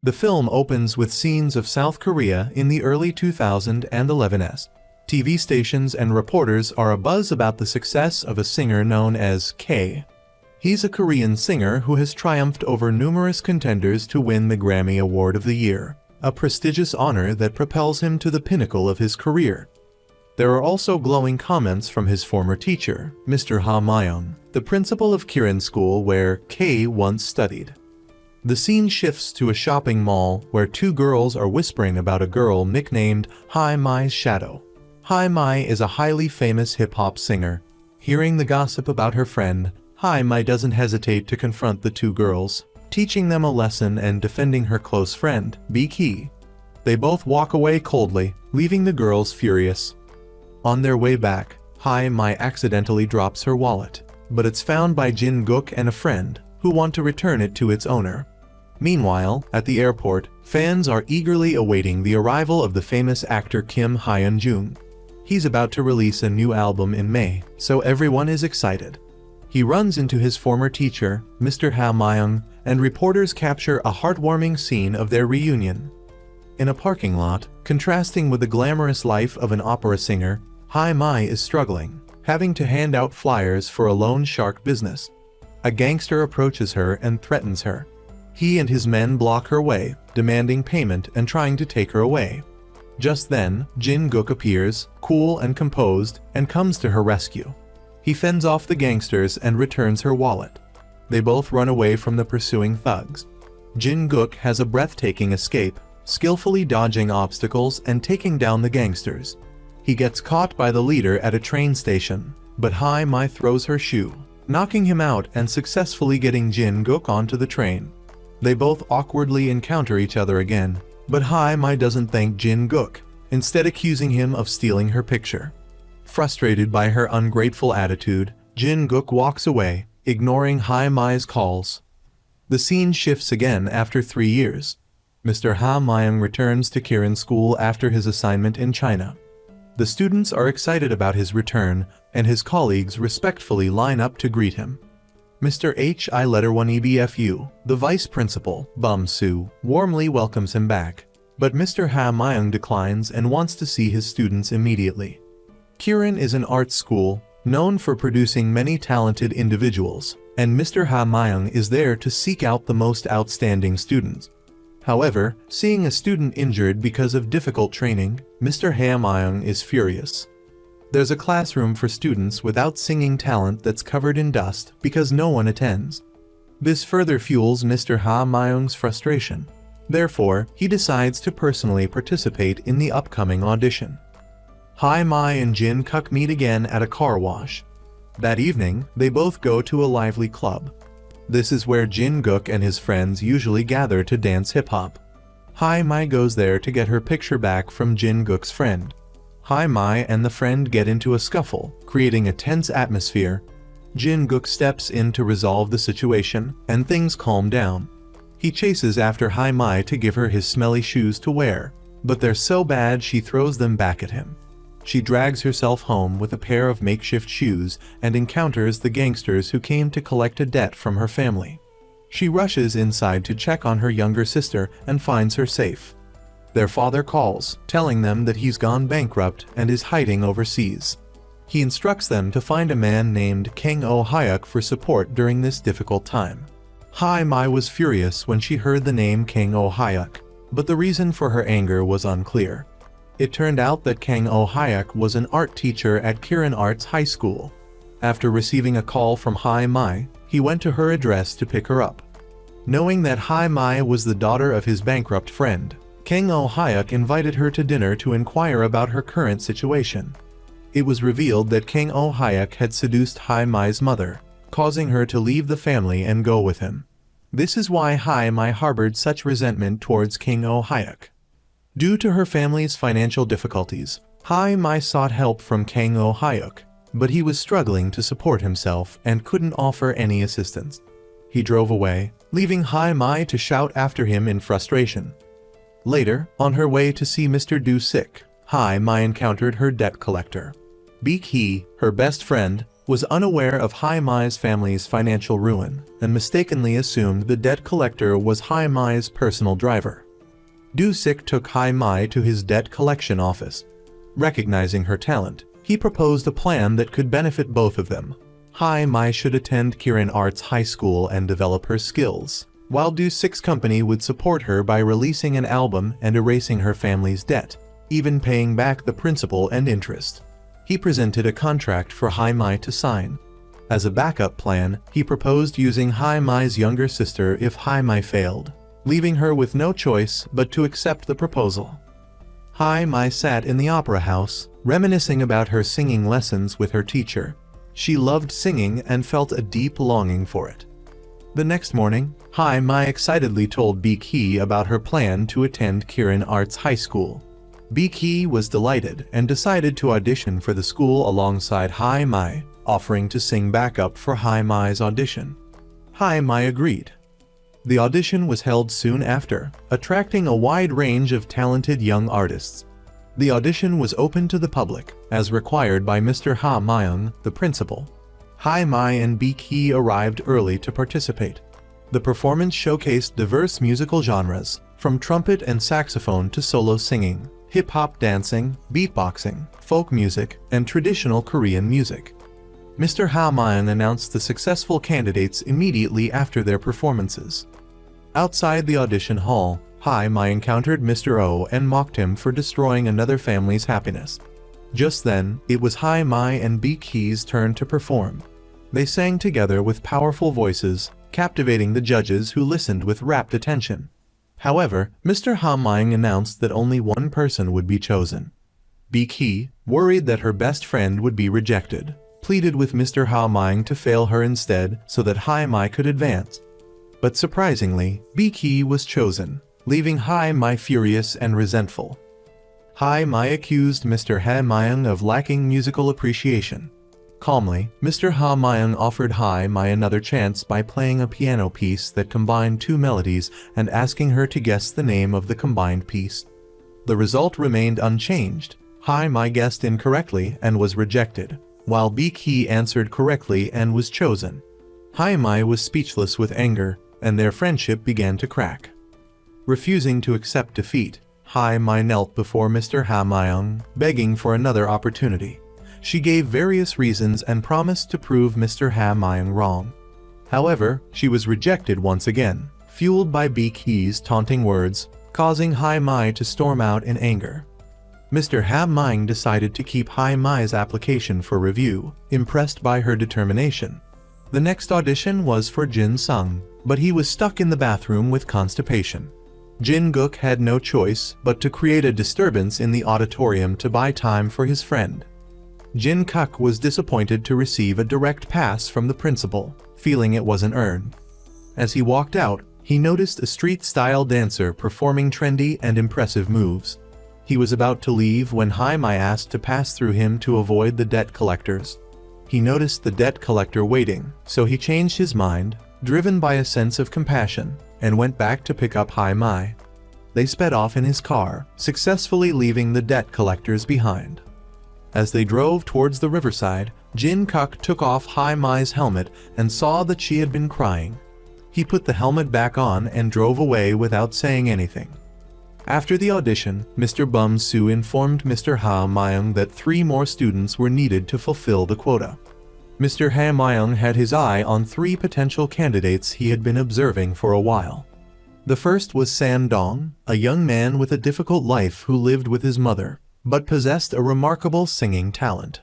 The film opens with scenes of South Korea in the early 2011s. TV stations and reporters are abuzz about the success of a singer known as K. He's a Korean singer who has triumphed over numerous contenders to win the Grammy Award of the Year, a prestigious honor that propels him to the pinnacle of his career. There are also glowing comments from his former teacher, Mr. Ha Myung, the principal of Kirin School where K once studied. The scene shifts to a shopping mall where two girls are whispering about a girl nicknamed Hi Mai's Shadow. Hi Mai is a highly famous hip-hop singer. Hearing the gossip about her friend, Hi Mai doesn't hesitate to confront the two girls, teaching them a lesson and defending her close friend, Ki. They both walk away coldly, leaving the girls furious. On their way back, Hi Mai accidentally drops her wallet, but it's found by Jin Guk and a friend, who want to return it to its owner. Meanwhile, at the airport, fans are eagerly awaiting the arrival of the famous actor Kim Hyun-jung. He's about to release a new album in May, so everyone is excited. He runs into his former teacher, Mr. Ha Myung, and reporters capture a heartwarming scene of their reunion. In a parking lot, contrasting with the glamorous life of an opera singer, Hi Mai is struggling, having to hand out flyers for a loan shark business. A gangster approaches her and threatens her. He and his men block her way, demanding payment and trying to take her away. Just then, Jin Guk appears, cool and composed, and comes to her rescue. He fends off the gangsters and returns her wallet. They both run away from the pursuing thugs. Jin Guk has a breathtaking escape, skillfully dodging obstacles and taking down the gangsters. He gets caught by the leader at a train station, but Hi Mai throws her shoe, knocking him out and successfully getting Jin Guk onto the train. They both awkwardly encounter each other again, but Hi Mai doesn't thank Jin Guk, instead accusing him of stealing her picture. Frustrated by her ungrateful attitude, Jin Guk walks away, ignoring Hi Mai's calls. The scene shifts again after 3 years. Mr. Ha Myung returns to Kirin School after his assignment in China. The students are excited about his return, and his colleagues respectfully line up to greet him. Mr. Hi Letter 1 EBFU, the vice principal, Bum Soo, warmly welcomes him back, but Mr. Ha Myung declines and wants to see his students immediately. Kirin is an art school, known for producing many talented individuals, and Mr. Ha Myung is there to seek out the most outstanding students. However, seeing a student injured because of difficult training, Mr. Ha Myung is furious. There's a classroom for students without singing talent that's covered in dust because no one attends. This further fuels Mr. Ha Myung's frustration. Therefore, he decides to personally participate in the upcoming audition. Hi Mai and Jin Guk meet again at a car wash. That evening, they both go to a lively club. This is where Jin Guk and his friends usually gather to dance hip-hop. Hi Mai goes there to get her picture back from Jin Guk's friend. Hi Mai and the friend get into a scuffle, creating a tense atmosphere. Jin Guk steps in to resolve the situation, and things calm down. He chases after Hi Mai to give her his smelly shoes to wear, but they're so bad she throws them back at him. She drags herself home with a pair of makeshift shoes and encounters the gangsters who came to collect a debt from her family. She rushes inside to check on her younger sister and finds her safe. Their father calls, telling them that he's gone bankrupt and is hiding overseas. He instructs them to find a man named Kang Oh-hyuk for support during this difficult time. Hi Mai was furious when she heard the name Kang Oh-hyuk, but the reason for her anger was unclear. It turned out that Kang Oh-hyuk was an art teacher at Kirin Arts High School. After receiving a call from Hi Mai, he went to her address to pick her up. Knowing that Hi Mai was the daughter of his bankrupt friend, Kang Oh-hyuk invited her to dinner to inquire about her current situation. It was revealed that Kang Oh-hyuk had seduced Hi Mai's mother, causing her to leave the family and go with him. This is why Hi Mai harbored such resentment towards Kang Oh-hyuk. Due to her family's financial difficulties, Hi Mai sought help from Kang Oh-hyuk, but he was struggling to support himself and couldn't offer any assistance. He drove away, leaving Hi Mai to shout after him in frustration. Later, on her way to see Mr. Do Sik, Hi Mai encountered her debt collector. Ki, her best friend, was unaware of Hai Mai's family's financial ruin and mistakenly assumed the debt collector was Hai Mai's personal driver. Du-sik took Hai Mai to his debt collection office. Recognizing her talent, he proposed a plan that could benefit both of them. Hai Mai should attend Kirin Arts High School and develop her skills, while Du-sik's company would support her by releasing an album and erasing her family's debt, even paying back the principal and interest. He presented a contract for Hai Mai to sign. As a backup plan, he proposed using Hai Mai's younger sister if Hai Mai failed, leaving her with no choice but to accept the proposal. Hai Mai sat in the opera house, reminiscing about her singing lessons with her teacher. She loved singing and felt a deep longing for it. The next morning, Hai Mai excitedly told Bi-ki about her plan to attend Kirin Arts High School. Bi-ki was delighted and decided to audition for the school alongside Hai Mai, offering to sing backup for Hai Mai's audition. Hai Mai agreed. The audition was held soon after, attracting a wide range of talented young artists. The audition was open to the public, as required by Mr. Ha Myung, the principal. Hai Mai and Bi-ki arrived early to participate. The performance showcased diverse musical genres, from trumpet and saxophone to solo singing, hip-hop dancing, beatboxing, folk music, and traditional Korean music. Mr. Ha Myung announced the successful candidates immediately after their performances. Outside the audition hall, Hai Mai encountered Mr. Oh and mocked him for destroying another family's happiness. Just then, it was Hai Mai and Bi-ki's turn to perform. They sang together with powerful voices, captivating the judges who listened with rapt attention. However, Mr. Ha Myung announced that only one person would be chosen. Bi-ki, worried that her best friend would be rejected, pleaded with Mr. Ha Myung to fail her instead so that Hai Mai could advance. But surprisingly, Bi-ki was chosen, leaving Hai Mai furious and resentful. Hai Mai accused Mr. Ha Myung of lacking musical appreciation. Calmly, Mr. Ha Myung offered Hai Mai another chance by playing a piano piece that combined two melodies and asking her to guess the name of the combined piece. The result remained unchanged. Hai Mai guessed incorrectly and was rejected, while Bi-ki answered correctly and was chosen. Hai Mai was speechless with anger, and their friendship began to crack. Refusing to accept defeat, Hai Mai knelt before Mr. Ha Myung, begging for another opportunity. She gave various reasons and promised to prove Mr. Ha Myung wrong. However, she was rejected once again, fueled by Bi-ki's taunting words, causing Hai Mai to storm out in anger. Mr. Ha Myung decided to keep Hai Mai's application for review, impressed by her determination. The next audition was for Jin Sung, but he was stuck in the bathroom with constipation. Jin Guk had no choice but to create a disturbance in the auditorium to buy time for his friend. Jin Kuk was disappointed to receive a direct pass from the principal, feeling it wasn't earned. As he walked out, he noticed a street-style dancer performing trendy and impressive moves. He was about to leave when Hai Mai asked to pass through him to avoid the debt collectors. He noticed the debt collector waiting, so he changed his mind, driven by a sense of compassion, and went back to pick up Hai Mai. They sped off in his car, successfully leaving the debt collectors behind. As they drove towards the riverside, Jin Kuk took off Hai Mai's helmet and saw that she had been crying. He put the helmet back on and drove away without saying anything. After the audition, Mr. Bum Soo informed Mr. Ha Myung that 3 more students were needed to fulfill the quota. Mr. Ha Myung had his eye on 3 potential candidates he had been observing for a while. The first was San Dong, a young man with a difficult life who lived with his mother, but possessed a remarkable singing talent.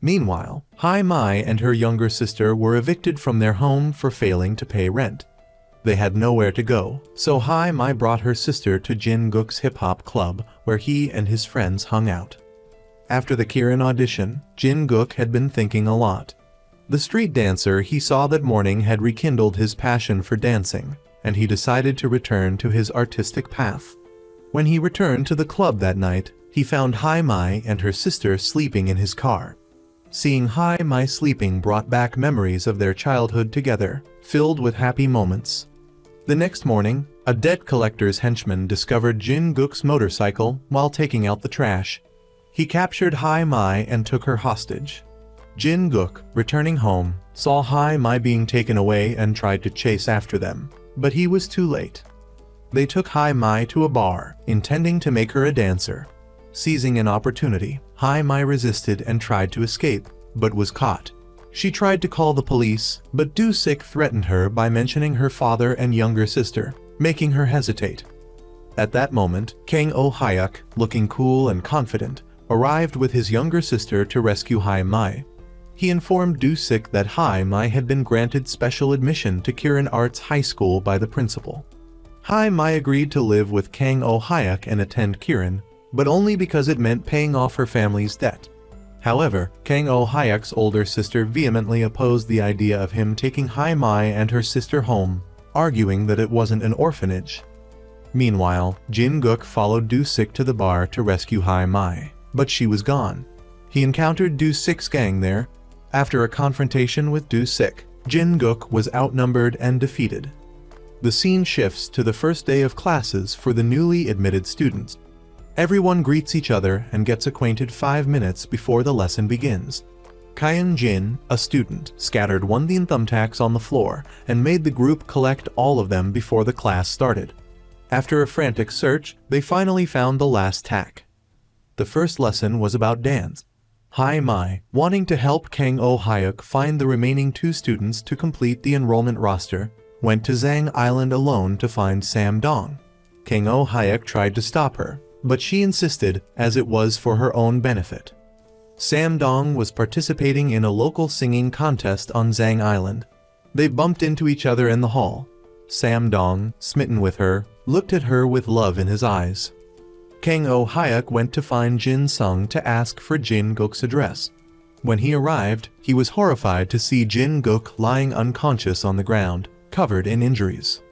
Meanwhile, Hai Mai and her younger sister were evicted from their home for failing to pay rent. They had nowhere to go, so Hai Mai brought her sister to Jin Guk's hip-hop club, where he and his friends hung out. After the Kirin audition, Jin Guk had been thinking a lot. The street dancer he saw that morning had rekindled his passion for dancing, and he decided to return to his artistic path. When he returned to the club that night, he found Hai Mai and her sister sleeping in his car. Seeing Hai Mai sleeping brought back memories of their childhood together, filled with happy moments. The next morning, a debt collector's henchman discovered Jin Guk's motorcycle while taking out the trash. He captured Hai Mai and took her hostage. Jin Guk, returning home, saw Hai Mai being taken away and tried to chase after them, but he was too late. They took Hai Mai to a bar, intending to make her a dancer. Seizing an opportunity, Hai Mai resisted and tried to escape, but was caught. She tried to call the police, but Do-sik threatened her by mentioning her father and younger sister, making her hesitate. At that moment, Kang Oh-hyuk, looking cool and confident, arrived with his younger sister to rescue Hai Mai. He informed Do-sik that Hai Mai had been granted special admission to Kirin Arts High School by the principal. Hai Mai agreed to live with Kang Oh-hyuk and attend Kirin, but only because it meant paying off her family's debt. However, Kang Oh-hyuk's older sister vehemently opposed the idea of him taking Hai Mai and her sister home, arguing that it wasn't an orphanage. Meanwhile, Jin Guk followed Do-sik to the bar to rescue Hai Mai, but she was gone. He encountered Do-sik's gang there. After a confrontation with Do-sik, Jin Guk was outnumbered and defeated. The scene shifts to the first day of classes for the newly admitted students. Everyone greets each other and gets acquainted 5 minutes before the lesson begins. Kyan Jin, a student, scattered wondean thumbtacks on the floor and made the group collect all of them before the class started. After a frantic search, they finally found the last tack. The first lesson was about dance. Hai Mai, wanting to help Kang Oh-hyuk find the remaining 2 students to complete the enrollment roster, went to Zhang Island alone to find Sam Dong. Kang Oh-hyuk tried to stop her, but she insisted, as it was for her own benefit. Sam Dong was participating in a local singing contest on Zhang Island. They bumped into each other in the hall. Sam Dong, smitten with her, looked at her with love in his eyes. Kang Oh-hyuk went to find Jin Sung to ask for Jin Guk's address. When he arrived, he was horrified to see Jin Guk lying unconscious on the ground, covered in injuries.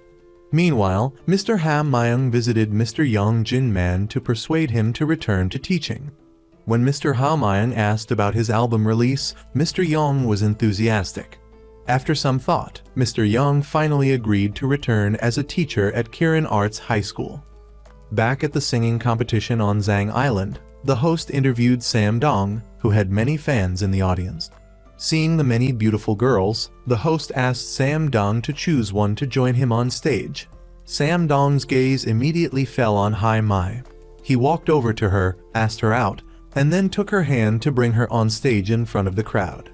Meanwhile, Mr. Ha Myung visited Mr. Young Jin Man to persuade him to return to teaching. When Mr. Ha Myung asked about his album release, Mr. Young was enthusiastic. After some thought, Mr. Young finally agreed to return as a teacher at Kirin Arts High School. Back at the singing competition on Zhang Island, the host interviewed Sam Dong, who had many fans in the audience. Seeing the many beautiful girls, the host asked Sam Dong to choose one to join him on stage. Sam Dong's gaze immediately fell on Hai Mai. He walked over to her, asked her out, and then took her hand to bring her on stage in front of the crowd.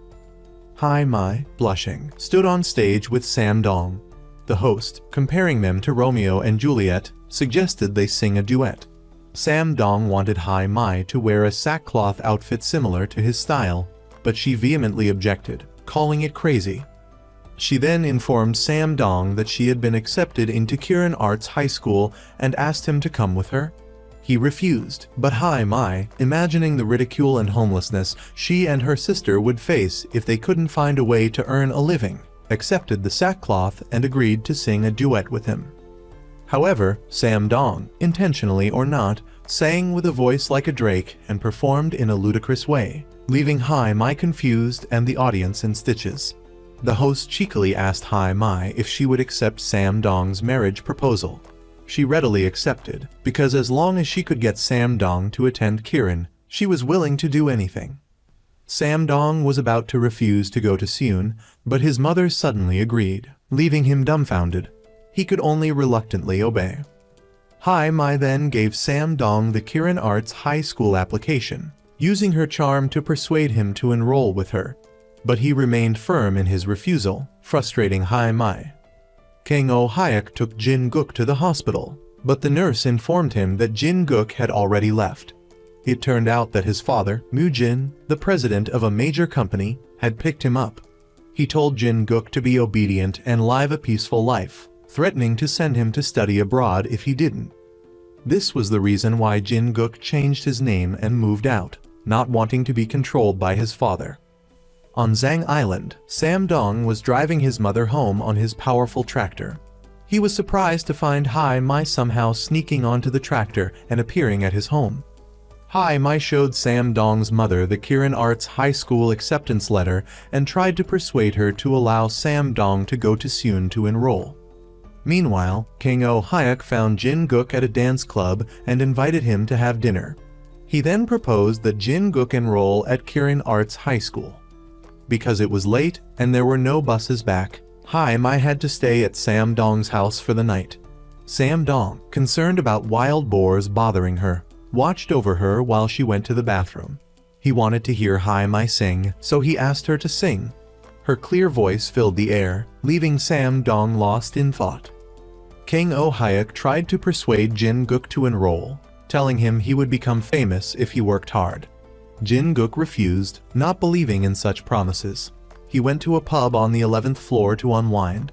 Hai Mai, blushing, stood on stage with Sam Dong. The host, comparing them to Romeo and Juliet, suggested they sing a duet. Sam Dong wanted Hai Mai to wear a sackcloth outfit similar to his style, but she vehemently objected, calling it crazy. She then informed Sam Dong that she had been accepted into Kirin Arts High School and asked him to come with her. He refused, but Hai Mai, imagining the ridicule and homelessness she and her sister would face if they couldn't find a way to earn a living, accepted the sackcloth and agreed to sing a duet with him. However, Sam Dong, intentionally or not, sang with a voice like a drake and performed in a ludicrous way, leaving Hai Mai confused and the audience in stitches. The host cheekily asked Hai Mai if she would accept Sam Dong's marriage proposal. She readily accepted, because as long as she could get Sam Dong to attend Kirin, she was willing to do anything. Sam Dong was about to refuse to go to Seoul, but his mother suddenly agreed, leaving him dumbfounded. He could only reluctantly obey. Hai Mai then gave Sam Dong the Kirin Arts High School application, using her charm to persuade him to enroll with her, but he remained firm in his refusal, frustrating Hai Mai. Kang Oh-hyuk took Jin Guk to the hospital, but the nurse informed him that Jin Guk had already left. It turned out that his father, Mu Jin, the president of a major company, had picked him up. He told Jin Guk to be obedient and live a peaceful life, threatening to send him to study abroad if he didn't. This was the reason why Jin Guk changed his name and moved out, not wanting to be controlled by his father. On Zhang Island, Sam Dong was driving his mother home on his powerful tractor. He was surprised to find Hai Mai somehow sneaking onto the tractor and appearing at his home. Hai Mai showed Sam Dong's mother the Kirin Arts High School acceptance letter and tried to persuade her to allow Sam Dong to go to Seoul to enroll. Meanwhile, Kang Oh-hyuk found Jin Guk at a dance club and invited him to have dinner. He then proposed that Jin Guk enroll at Kirin Arts High School. Because it was late and there were no buses back, Hai Mai had to stay at Sam Dong's house for the night. Sam Dong, concerned about wild boars bothering her, watched over her while she went to the bathroom. He wanted to hear Hai Mai sing, so he asked her to sing. Her clear voice filled the air, leaving Sam Dong lost in thought. King Oh Hyuk tried to persuade Jin Guk to enroll, telling him he would become famous if he worked hard. Jin Guk refused, not believing in such promises. He went to a pub on the 11th floor to unwind.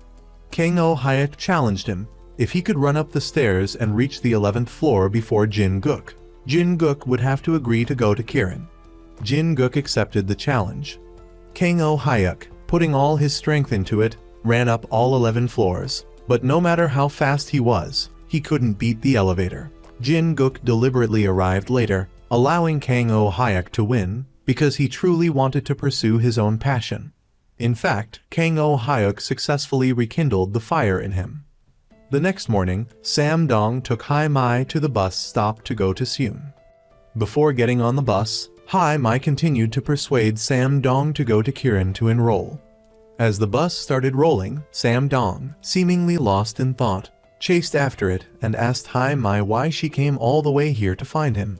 King Oh Hyuk challenged him if he could run up the stairs and reach the 11th floor before Jin Guk. Jin Guk would have to agree to go to Kirin. Jin Guk accepted the challenge. King Oh Hyuk, putting all his strength into it, ran up all 11 floors, but no matter how fast he was, he couldn't beat the elevator. Jin Guk deliberately arrived later, allowing King Oh Hyuk to win because he truly wanted to pursue his own passion. In fact, King Oh Hyuk successfully rekindled the fire in him. The next morning, Sam Dong took Hai Mai to the bus stop to go to Seoul. Before getting on the bus, Hai Mai continued to persuade Sam Dong to go to Kirin to enroll. As the bus started rolling, Sam Dong, seemingly lost in thought, chased after it and asked Hai Mai why she came all the way here to find him.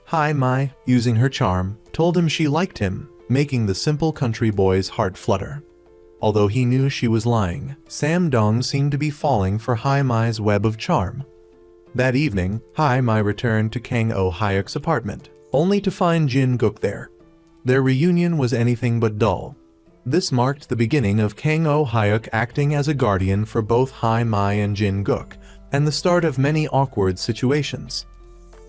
Hai Mai, using her charm, told him she liked him, making the simple country boy's heart flutter. Although he knew she was lying, Sam Dong seemed to be falling for Hai Mai's web of charm. That evening, Hai Mai returned to King Oh Hyuk's apartment, only to find Jin Guk there. Their reunion was anything but dull. This marked the beginning of King Oh Hyuk acting as a guardian for both Hai Mai and Jin Guk, and the start of many awkward situations.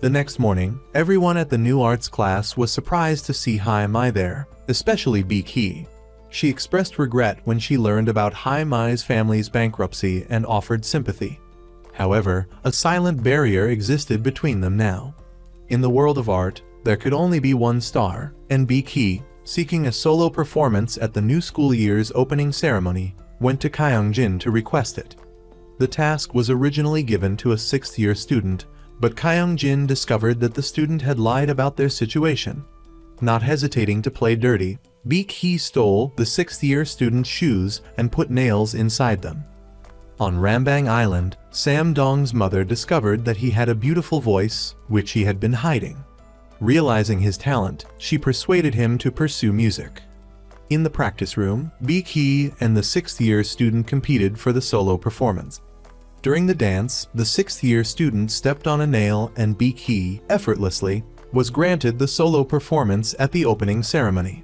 The next morning, everyone at the new arts class was surprised to see Hai Mai there, especially Bi-ki. She expressed regret when she learned about Hai Mai's family's bankruptcy and offered sympathy. However, a silent barrier existed between them now. In the world of art, there could only be one star, and Bi-ki, seeking a solo performance at the new school year's opening ceremony, went to Kyung-jin to request it. The task was originally given to a 6th-year student, but Kyung-jin discovered that the student had lied about their situation. Not hesitating to play dirty, Bi-ki stole the 6th-year student's shoes and put nails inside them. On Rambang Island, Sam Dong's mother discovered that he had a beautiful voice, which he had been hiding. Realizing his talent, she persuaded him to pursue music. In the practice room, Bi-ki and the 6th-year student competed for the solo performance. During the dance, the 6th-year student stepped on a nail and Bi-ki, effortlessly, was granted the solo performance at the opening ceremony.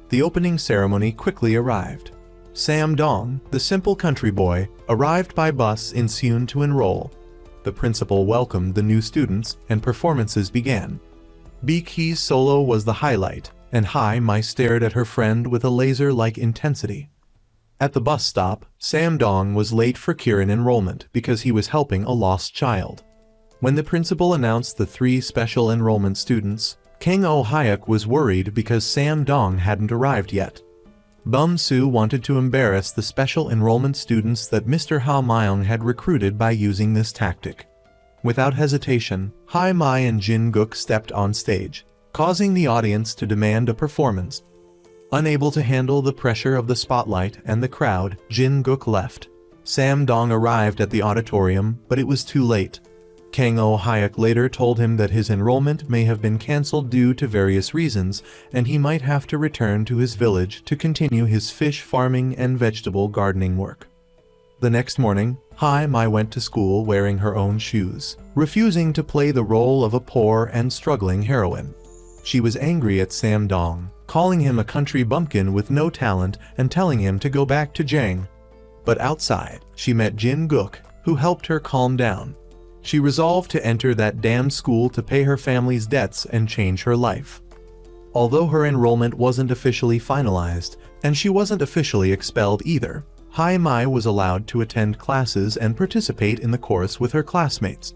The opening ceremony quickly arrived. Sam Dong, the simple country boy, arrived by bus in Seoul to enroll. The principal welcomed the new students and performances began. Bi-ki's solo was the highlight, and Hai Mai stared at her friend with a laser-like intensity. At the bus stop, Sam Dong was late for Kirin enrollment because he was helping a lost child. When the principal announced the 3 special enrollment students, King Oh Hyuk was worried because Sam Dong hadn't arrived yet. Bum Soo wanted to embarrass the special enrollment students that Mr. Ha Myung had recruited by using this tactic. Without hesitation, Hai Mai and Jin Guk stepped on stage, causing the audience to demand a performance. Unable to handle the pressure of the spotlight and the crowd, Jin Guk left. Sam Dong arrived at the auditorium, but it was too late. King Oh Hyuk later told him that his enrollment may have been cancelled due to various reasons, and he might have to return to his village to continue his fish farming and vegetable gardening work. The next morning, Hai Mai went to school wearing her own shoes, refusing to play the role of a poor and struggling heroine. She was angry at Sam Dong, calling him a country bumpkin with no talent and telling him to go back to Jang. But outside, she met Jin Guk, who helped her calm down. She resolved to enter that damned school to pay her family's debts and change her life. Although her enrollment wasn't officially finalized, and she wasn't officially expelled either, Hai Mai was allowed to attend classes and participate in the course with her classmates.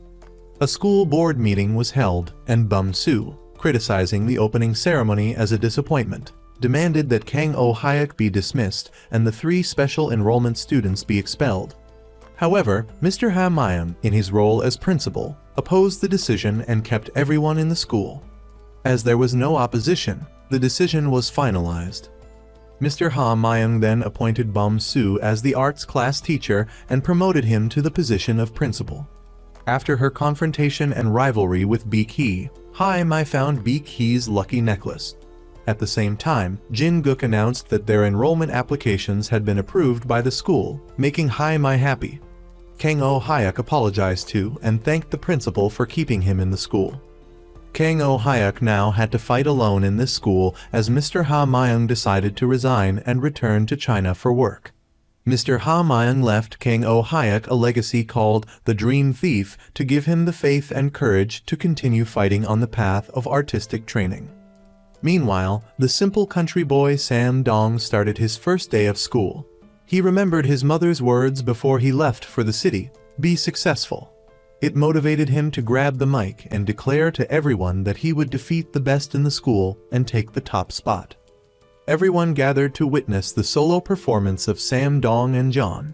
A school board meeting was held, and Bum Soo, criticizing the opening ceremony as a disappointment, demanded that King Oh Hyuk be dismissed and the 3 special enrollment students be expelled. However, Mr. Ha Myung, in his role as principal, opposed the decision and kept everyone in the school. As there was no opposition, the decision was finalized. Mr. Ha Myung then appointed Bum Soo as the arts class teacher and promoted him to the position of principal. After her confrontation and rivalry with Baek Hee, Hai Mai found Baek Hee's lucky necklace. At the same time, Jin Guk announced that their enrollment applications had been approved by the school, making Hai Mai happy. Kang Oh Hyuk apologized to and thanked the principal for keeping him in the school. Kang Oh Hyuk now had to fight alone in this school as Mr. Ha Myung decided to resign and return to China for work. Mr. Ha Myung left Kang Oh Hyuk a legacy called The Dream Thief to give him the faith and courage to continue fighting on the path of artistic training. Meanwhile, the simple country boy Sam Dong started his first day of school. He remembered his mother's words before he left for the city, "Be successful." It motivated him to grab the mic and declare to everyone that he would defeat the best in the school and take the top spot. Everyone gathered to witness the solo performance of Sam Dong and John.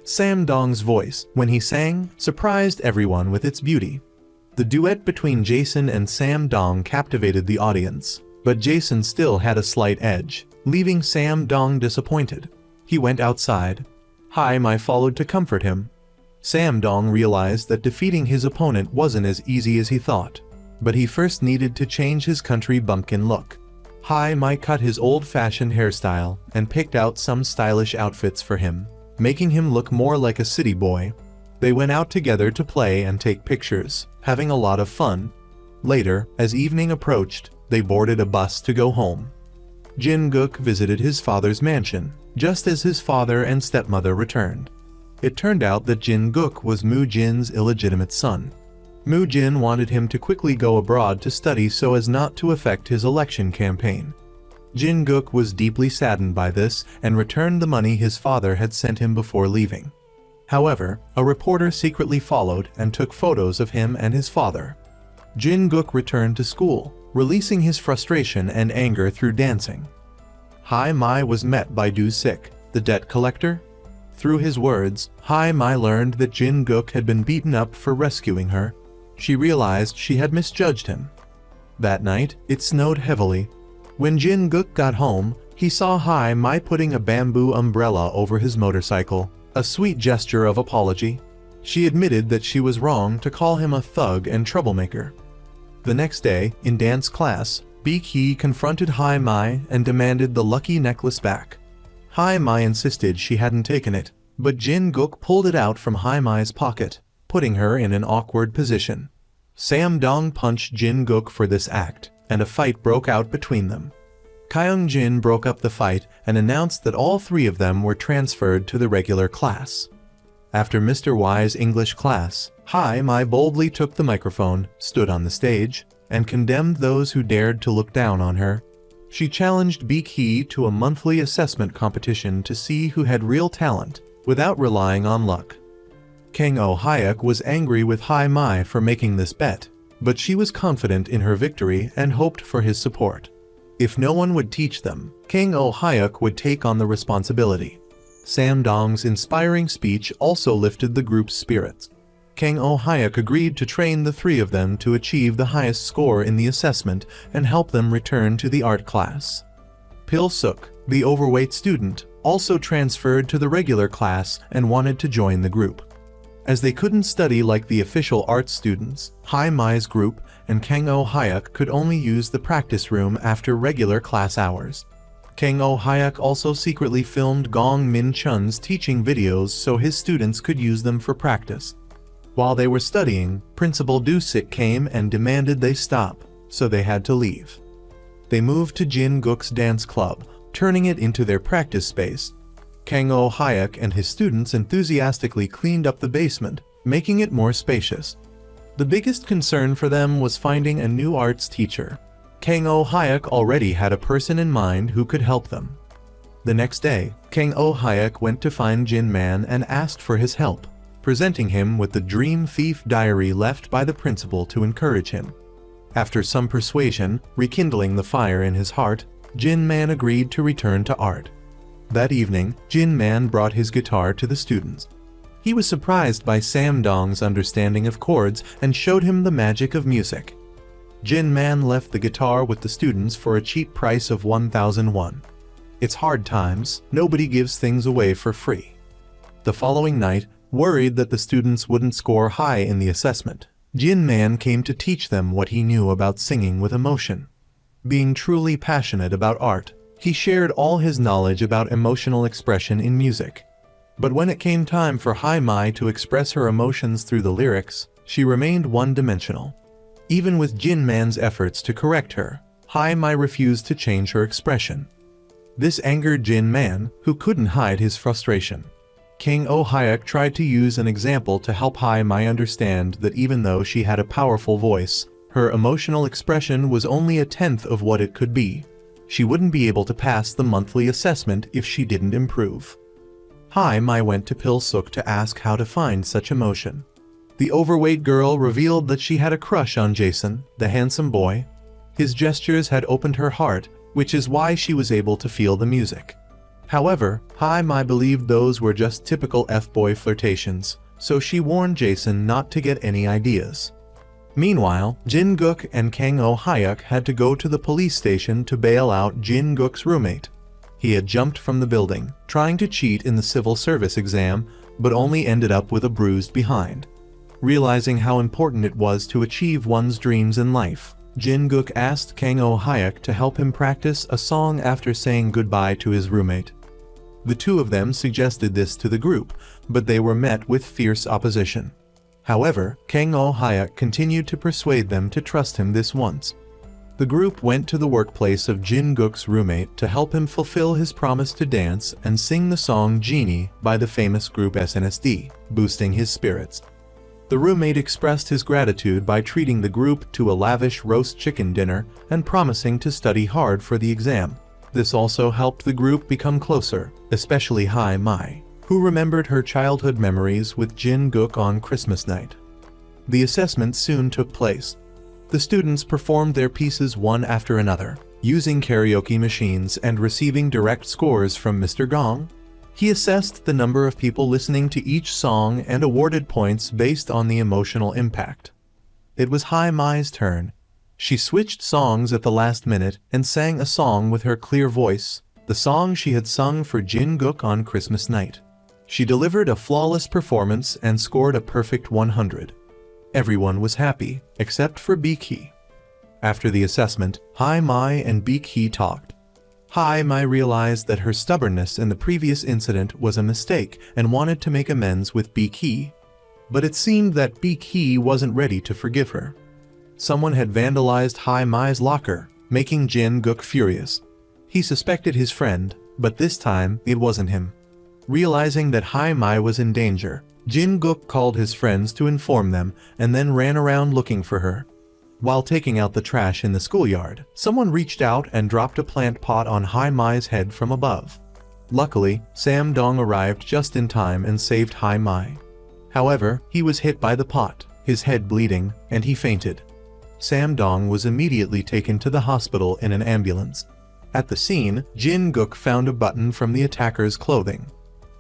Sam Dong's voice, when he sang, surprised everyone with its beauty. The duet between Jason and Sam Dong captivated the audience, but Jason still had a slight edge, leaving Sam Dong disappointed. He went outside. Hai Mai followed to comfort him. Sam Dong realized that defeating his opponent wasn't as easy as he thought, but he first needed to change his country bumpkin look. Hai Mai cut his old-fashioned hairstyle and picked out some stylish outfits for him, making him look more like a city boy. They went out together to play and take pictures, having a lot of fun. Later, as evening approached, they boarded a bus to go home. Jin Guk visited his father's mansion, just as his father and stepmother returned. It turned out that Jin Guk was Moo Jin's illegitimate son. Moo Jin wanted him to quickly go abroad to study so as not to affect his election campaign. Jin Guk was deeply saddened by this and returned the money his father had sent him before leaving. However, a reporter secretly followed and took photos of him and his father. Jin Guk returned to school, releasing his frustration and anger through dancing. Hai Mai was met by Du Sik, the debt collector. Through his words, Hai Mai learned that Jin Guk had been beaten up for rescuing her. She realized she had misjudged him. That night, it snowed heavily. When Jin Guk got home, he saw Hai Mai putting a bamboo umbrella over his motorcycle, a sweet gesture of apology. She admitted that she was wrong to call him a thug and troublemaker. The next day, in dance class, Baek Hee confronted Hai Mai and demanded the lucky necklace back. Hai Mai insisted she hadn't taken it, but Jin Guk pulled it out from Hai Mai's pocket, putting her in an awkward position. Sam Dong punched Jin Guk for this act, and a fight broke out between them. Kyung Jin broke up the fight and announced that all three of them were transferred to the regular class. After Mr. Y's English class, Hai Mai boldly took the microphone, stood on the stage, and condemned those who dared to look down on her. She challenged Baek Hee to a monthly assessment competition to see who had real talent, without relying on luck. Kang Oh Hyuk was angry with Hai Mai for making this bet, but she was confident in her victory and hoped for his support. If no one would teach them, Kang Oh Hyuk would take on the responsibility. Sam Dong's inspiring speech also lifted the group's spirits. Kang Oh Hyuk agreed to train the three of them to achieve the highest score in the assessment and help them return to the art class. Pil Suk, the overweight student, also transferred to the regular class and wanted to join the group. As they couldn't study like the official art students, Hai Mai's group and Kang Oh Hyuk could only use the practice room after regular class hours. Kang Oh Hyuk also secretly filmed Gong Min Chun's teaching videos so his students could use them for practice. While they were studying, Principal Du Sik came and demanded they stop, so they had to leave. They moved to Jin Guk's dance club, turning it into their practice space. Kang Oh Hyuk and his students enthusiastically cleaned up the basement, making it more spacious. The biggest concern for them was finding a new arts teacher. Kang Oh Hyuk already had a person in mind who could help them. The next day, Kang Oh Hyuk went to find Jin Man and asked for his help, presenting him with the Dream Thief diary left by the principal to encourage him. After some persuasion, rekindling the fire in his heart, Jin Man agreed to return to art. That evening, Jin Man brought his guitar to the students. He was surprised by Sam Dong's understanding of chords and showed him the magic of music. Jin Man left the guitar with the students for a cheap price of 1,000 won. It's hard times, nobody gives things away for free. The following night, worried that the students wouldn't score high in the assessment, Jin Man came to teach them what he knew about singing with emotion. Being truly passionate about art, he shared all his knowledge about emotional expression in music. But when it came time for Hai Mai to express her emotions through the lyrics, she remained one-dimensional. Even with Jin Man's efforts to correct her, Hai Mai refused to change her expression. This angered Jin Man, who couldn't hide his frustration. King Oh Hyuk tried to use an example to help Hai Mai understand that even though she had a powerful voice, her emotional expression was only a tenth of what it could be. She wouldn't be able to pass the monthly assessment if she didn't improve. Hai Mai went to Pil Suk to ask how to find such emotion. The overweight girl revealed that she had a crush on Jason, the handsome boy. His gestures had opened her heart, which is why she was able to feel the music. However, Hai Mai believed those were just typical F-boy flirtations, so she warned Jason not to get any ideas. Meanwhile, Jin Guk and Kang Oh Hyuk had to go to the police station to bail out Jin Guk's roommate. He had jumped from the building, trying to cheat in the civil service exam, but only ended up with a bruised behind. Realizing how important it was to achieve one's dreams in life, Jin Guk asked Kang Oh Hyuk to help him practice a song after saying goodbye to his roommate. The two of them suggested this to the group, but they were met with fierce opposition. However, Kang Oh Hyuk continued to persuade them to trust him this once. The group went to the workplace of Jin Guk's roommate to help him fulfill his promise to dance and sing the song Genie by the famous group SNSD, boosting his spirits. The roommate expressed his gratitude by treating the group to a lavish roast chicken dinner and promising to study hard for the exam. This also helped the group become closer, especially Hai Mai, who remembered her childhood memories with Jin Guk on Christmas night. The assessment soon took place. The students performed their pieces one after another, using karaoke machines and receiving direct scores from Mr. Gong. He assessed the number of people listening to each song and awarded points based on the emotional impact. It was Hai Mai's turn. She switched songs at the last minute and sang a song with her clear voice, the song she had sung for Jin Guk on Christmas night. She delivered a flawless performance and scored a perfect 100. Everyone was happy, except for Bi-ki. After the assessment, Hai Mai and Bi-ki talked. Hai Mai realized that her stubbornness in the previous incident was a mistake and wanted to make amends with Bi-ki. But it seemed that Bi-ki wasn't ready to forgive her. Someone had vandalized Hai Mai's locker, making Jin Guk furious. He suspected his friend, but this time it wasn't him. Realizing that Hai Mai was in danger, Jin Guk called his friends to inform them and then ran around looking for her. While taking out the trash in the schoolyard, someone reached out and dropped a plant pot on Hai Mai's head from above. Luckily, Sam Dong arrived just in time and saved Hai Mai. However, he was hit by the pot, his head bleeding, and he fainted. Sam Dong was immediately taken to the hospital in an ambulance. At the scene, Jin Guk found a button from the attacker's clothing.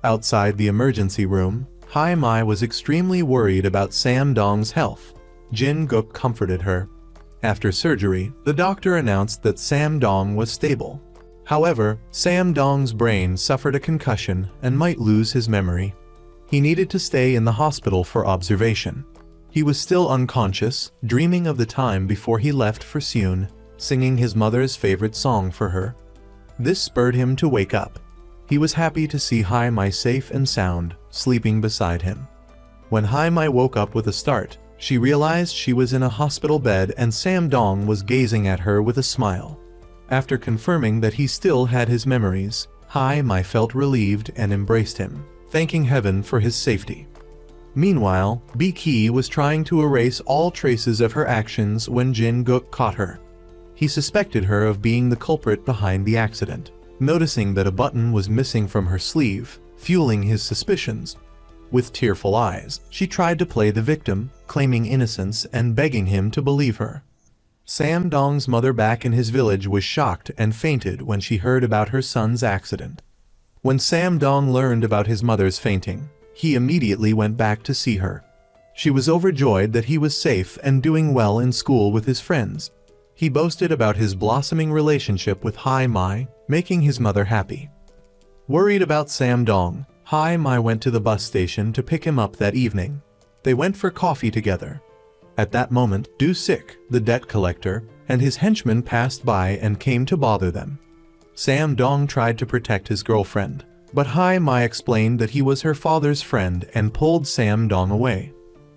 Outside the emergency room, Hai Mai was extremely worried about Sam Dong's health. Jin Guk comforted her. After surgery, the doctor announced that Sam Dong was stable. However, Sam Dong's brain suffered a concussion and might lose his memory. He needed to stay in the hospital for observation. He was still unconscious, dreaming of the time before he left for Seoul, singing his mother's favorite song for her. This spurred him to wake up. He was happy to see Hai Mai safe and sound, sleeping beside him. When Hai Mai woke up with a start, she realized she was in a hospital bed and Sam Dong was gazing at her with a smile. After confirming that he still had his memories, Hai Mai felt relieved and embraced him, thanking heaven for his safety. Meanwhile, Bi-ki was trying to erase all traces of her actions when Jin Guk caught her. He suspected her of being the culprit behind the accident, noticing that a button was missing from her sleeve, fueling his suspicions. With tearful eyes, she tried to play the victim, claiming innocence and begging him to believe her. Sam Dong's mother back in his village was shocked and fainted when she heard about her son's accident. When Sam Dong learned about his mother's fainting, he immediately went back to see her. She was overjoyed that he was safe and doing well in school with his friends. He boasted about his blossoming relationship with Hai Mai, making his mother happy. Worried about Sam Dong, Hai Mai went to the bus station to pick him up that evening. They went for coffee together. At that moment, Du Sik, the debt collector, and his henchmen passed by and came to bother them. Sam Dong tried to protect his girlfriend, but Hai Mai explained that he was her father's friend and pulled Sam Dong away.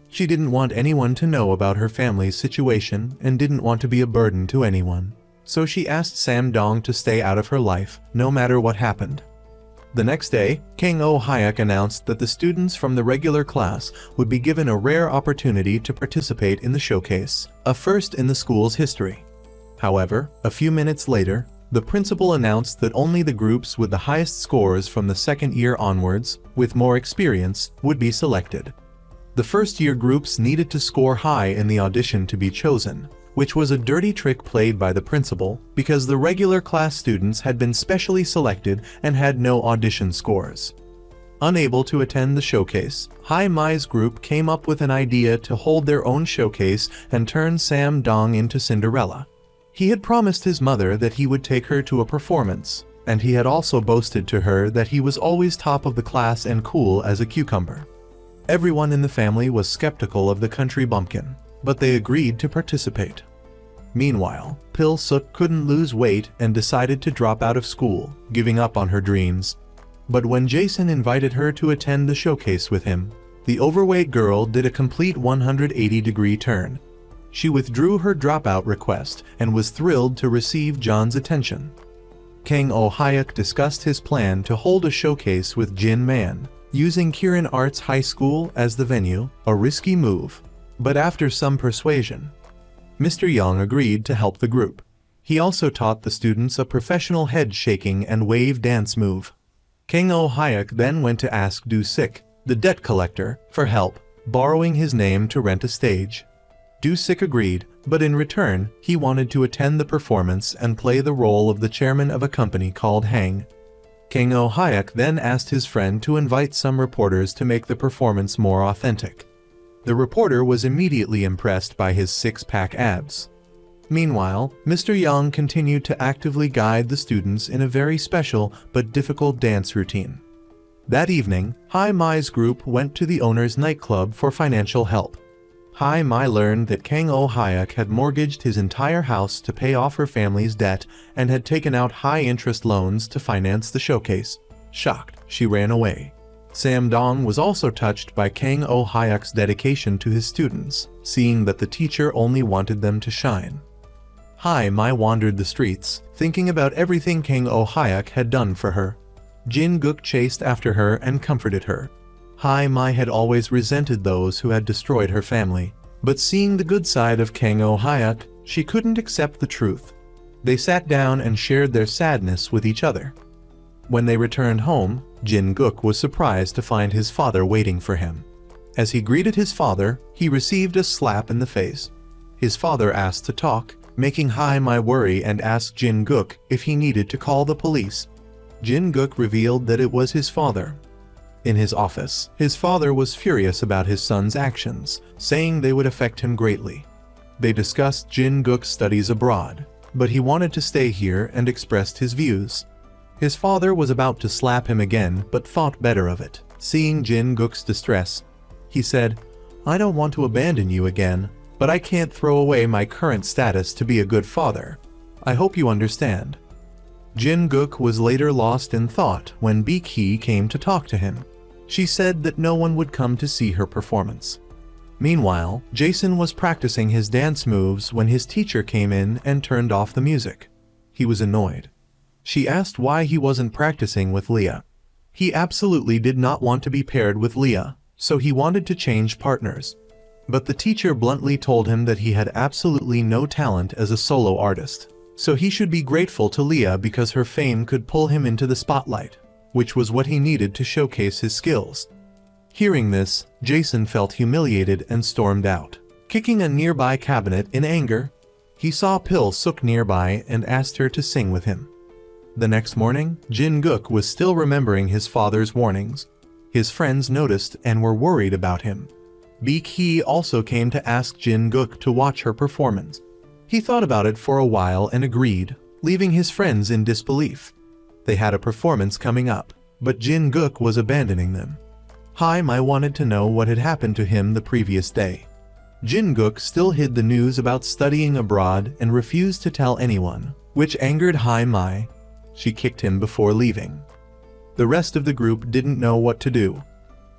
She didn't want anyone to know about her family's situation and didn't want to be a burden to anyone, so she asked Sam Dong to stay out of her life, no matter what happened. The next day, Kang Oh Hyuk announced that the students from the regular class would be given a rare opportunity to participate in the showcase, a first in the school's history. However, a few minutes later, the principal announced that only the groups with the highest scores from the second year onwards, with more experience, would be selected. The first-year groups needed to score high in the audition to be chosen, which was a dirty trick played by the principal because the regular class students had been specially selected and had no audition scores. Unable to attend the showcase, Hai Mai's group came up with an idea to hold their own showcase and turn Sam Dong into Cinderella. He had promised his mother that he would take her to a performance, and he had also boasted to her that he was always top of the class and cool as a cucumber. Everyone in the family was skeptical of the country bumpkin, but they agreed to participate. Meanwhile, Pil Suk couldn't lose weight and decided to drop out of school, giving up on her dreams. But when Jason invited her to attend the showcase with him, the overweight girl did a complete 180-degree turn. She withdrew her dropout request and was thrilled to receive John's attention. Kang Oh Hyuk discussed his plan to hold a showcase with Jin Man, using Kirin Arts High School as the venue, a risky move. But after some persuasion, Mr. Young agreed to help the group. He also taught the students a professional head-shaking and wave dance move. Kang Oh Hyuk then went to ask Du Sik, the debt collector, for help, borrowing his name to rent a stage. Du Sik agreed, but in return, he wanted to attend the performance and play the role of the chairman of a company called Hang. Kang Oh Hyuk then asked his friend to invite some reporters to make the performance more authentic. The reporter was immediately impressed by his six-pack abs. Meanwhile, Mr. Yang continued to actively guide the students in a very special but difficult dance routine. That evening, Hai Mai's group went to the owner's nightclub for financial help. Hai Mai learned that Kang Oh Hyuk had mortgaged his entire house to pay off her family's debt and had taken out high-interest loans to finance the showcase. Shocked, she ran away. Sam Dong was also touched by Kang Oh Hyuk's dedication to his students, seeing that the teacher only wanted them to shine. Hai Mai wandered the streets, thinking about everything Kang Oh Hyuk had done for her. Jin Guk chased after her and comforted her. Hai Mai had always resented those who had destroyed her family, but seeing the good side of Kang Oh Hyuk, she couldn't accept the truth. They sat down and shared their sadness with each other. When they returned home, Jin Guk was surprised to find his father waiting for him. As he greeted his father, he received a slap in the face. His father asked to talk, making Hai Mai worry and asked Jin Guk if he needed to call the police. Jin Guk revealed that it was his father. In his office, his father was furious about his son's actions, saying they would affect him greatly. They discussed Jin Guk's studies abroad, but he wanted to stay here and expressed his views. His father was about to slap him again but thought better of it. Seeing Jin Guk's distress, he said, "I don't want to abandon you again, but I can't throw away my current status to be a good father. I hope you understand." Jin Guk was later lost in thought when Bi-ki came to talk to him. She said that no one would come to see her performance. Meanwhile, Jason was practicing his dance moves when his teacher came in and turned off the music. He was annoyed. She asked why he wasn't practicing with Leah. He absolutely did not want to be paired with Leah, so he wanted to change partners. But the teacher bluntly told him that he had absolutely no talent as a solo artist, so he should be grateful to Leah because her fame could pull him into the spotlight, which was what he needed to showcase his skills. Hearing this, Jason felt humiliated and stormed out, kicking a nearby cabinet in anger. He saw Pil Suk nearby and asked her to sing with him. The next morning, Jin Guk was still remembering his father's warnings. His friends noticed and were worried about him. Bi-ki also came to ask Jin Guk to watch her performance. He thought about it for a while and agreed, leaving his friends in disbelief. They had a performance coming up, but Jin-guk was abandoning them. Hai-mai wanted to know what had happened to him the previous day. Jin-guk still hid the news about studying abroad and refused to tell anyone, which angered Hai-mai. She kicked him before leaving. The rest of the group didn't know what to do.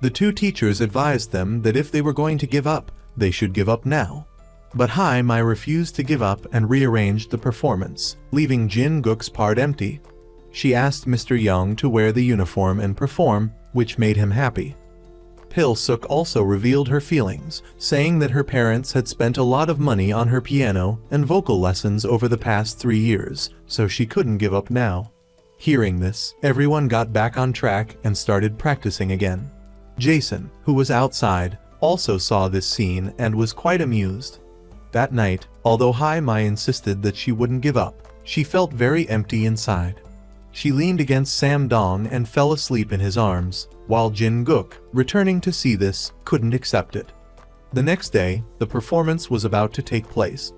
The two teachers advised them that if they were going to give up, they should give up now. But Hai-mai refused to give up and rearranged the performance, leaving Jin-guk's part empty. She asked Mr. Young to wear the uniform and perform, which made him happy. Pil-suk also revealed her feelings, saying that her parents had spent a lot of money on her piano and vocal lessons over the past 3 years, so she couldn't give up now. Hearing this, everyone got back on track and started practicing again. Jason, who was outside, also saw this scene and was quite amused. That night, although Hai-mai insisted that she wouldn't give up, she felt very empty inside. She leaned against Sam-dong and fell asleep in his arms, while Jin-guk, returning to see this, couldn't accept it. The next day, the performance was about to take place.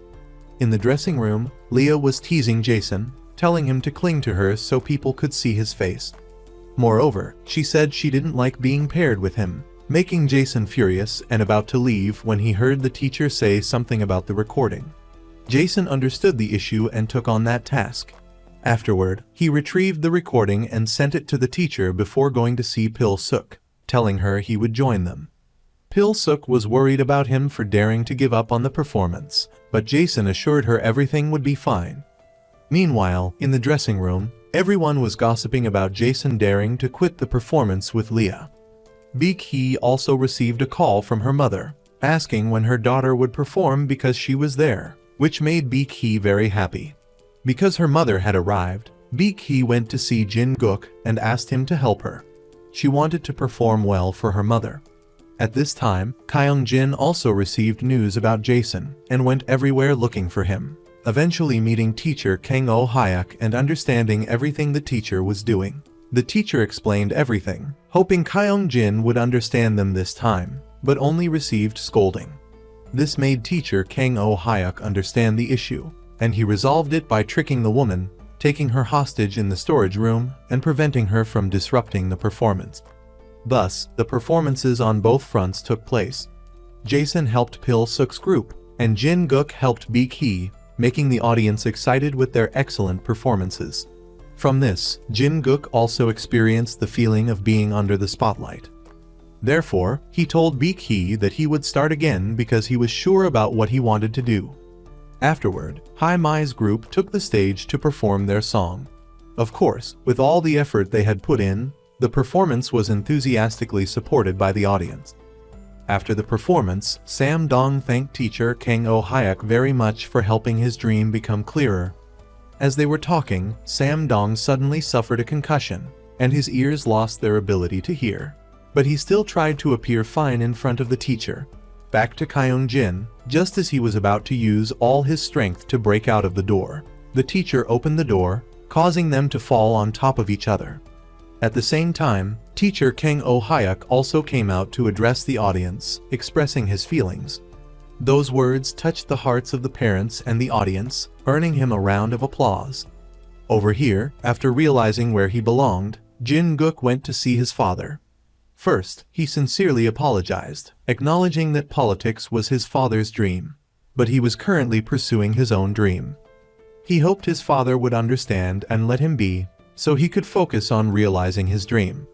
In the dressing room, Leah was teasing Jason, telling him to cling to her so people could see his face. Moreover, she said she didn't like being paired with him, making Jason furious and about to leave when he heard the teacher say something about the recording. Jason understood the issue and took on that task. Afterward, he retrieved the recording and sent it to the teacher before going to see Pil-suk, telling her he would join them. Pil-suk was worried about him for daring to give up on the performance, but Jason assured her everything would be fine. Meanwhile, in the dressing room, everyone was gossiping about Jason daring to quit the performance with Leah. Baek-hee also received a call from her mother, asking when her daughter would perform because she was there, which made Baek-hee very happy. Because her mother had arrived, Baek-hee went to see Jin-guk and asked him to help her. She wanted to perform well for her mother. At this time, Kyung-jin also received news about Jason and went everywhere looking for him, eventually meeting teacher Kang Oh-hyuk and understanding everything the teacher was doing. The teacher explained everything, hoping Kyung-jin would understand them this time, but only received scolding. This made teacher Kang Oh-hyuk understand the issue, and he resolved it by tricking the woman, taking her hostage in the storage room, and preventing her from disrupting the performance. Thus, the performances on both fronts took place. Jason helped Pil-suk's group, and Jin-guk helped Baek-hee, making the audience excited with their excellent performances. From this, Jin-guk also experienced the feeling of being under the spotlight. Therefore, he told Baek-hee that he would start again because he was sure about what he wanted to do. Afterward, Hai-mai's group took the stage to perform their song. Of course, with all the effort they had put in, the performance was enthusiastically supported by the audience. After the performance, Sam-dong thanked teacher Kang Oh-hyuk very much for helping his dream become clearer. As they were talking, Sam-dong suddenly suffered a concussion, and his ears lost their ability to hear. But he still tried to appear fine in front of the teacher. Back to Kyung-jin, just as he was about to use all his strength to break out of the door, the teacher opened the door, causing them to fall on top of each other. At the same time, teacher Kang Oh-hyuk also came out to address the audience, expressing his feelings. Those words touched the hearts of the parents and the audience, earning him a round of applause. Over here, after realizing where he belonged, Jin-guk went to see his father. First, he sincerely apologized, acknowledging that politics was his father's dream, but he was currently pursuing his own dream. He hoped his father would understand and let him be, so he could focus on realizing his dream.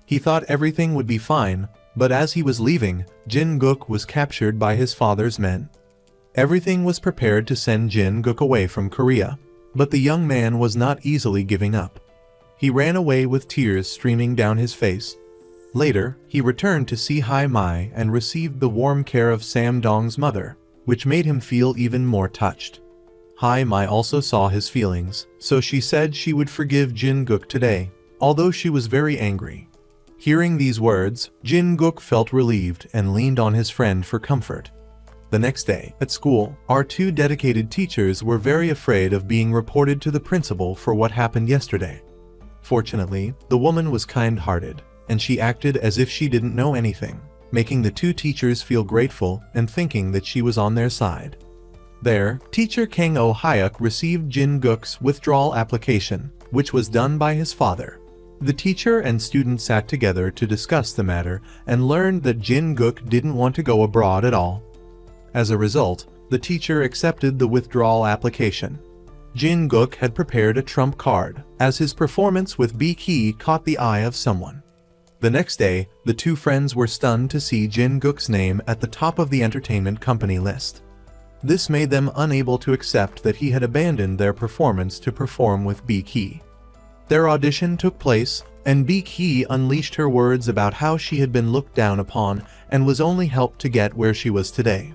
He thought everything would be fine, but as he was leaving, Jin-guk was captured by his father's men. Everything was prepared to send Jin-guk away from Korea, but the young man was not easily giving up. He ran away with tears streaming down his face. Later, he returned to see Hai-mai and received the warm care of Sam-dong's mother, which made him feel even more touched. Hai-mai also saw his feelings, so she said she would forgive Jin-guk today, although she was very angry. Hearing these words, Jin-guk felt relieved and leaned on his friend for comfort. The next day, at school, our two dedicated teachers were very afraid of being reported to the principal for what happened yesterday. Fortunately, the woman was kind-hearted, and she acted as if she didn't know anything, making the two teachers feel grateful and thinking that she was on their side. There, teacher Kang Oh-hyuk received Jin-guk's withdrawal application, which was done by his father. The teacher and student sat together to discuss the matter and learned that Jin-guk didn't want to go abroad at all. As a result, the teacher accepted the withdrawal application. Jin-guk had prepared a trump card, as his performance with B-Key caught the eye of someone. The next day, the two friends were stunned to see Jin-guk's name at the top of the entertainment company list. This made them unable to accept that he had abandoned their performance to perform with B-Key. Their audition took place, and B-Key unleashed her words about how she had been looked down upon and was only helped to get where she was today.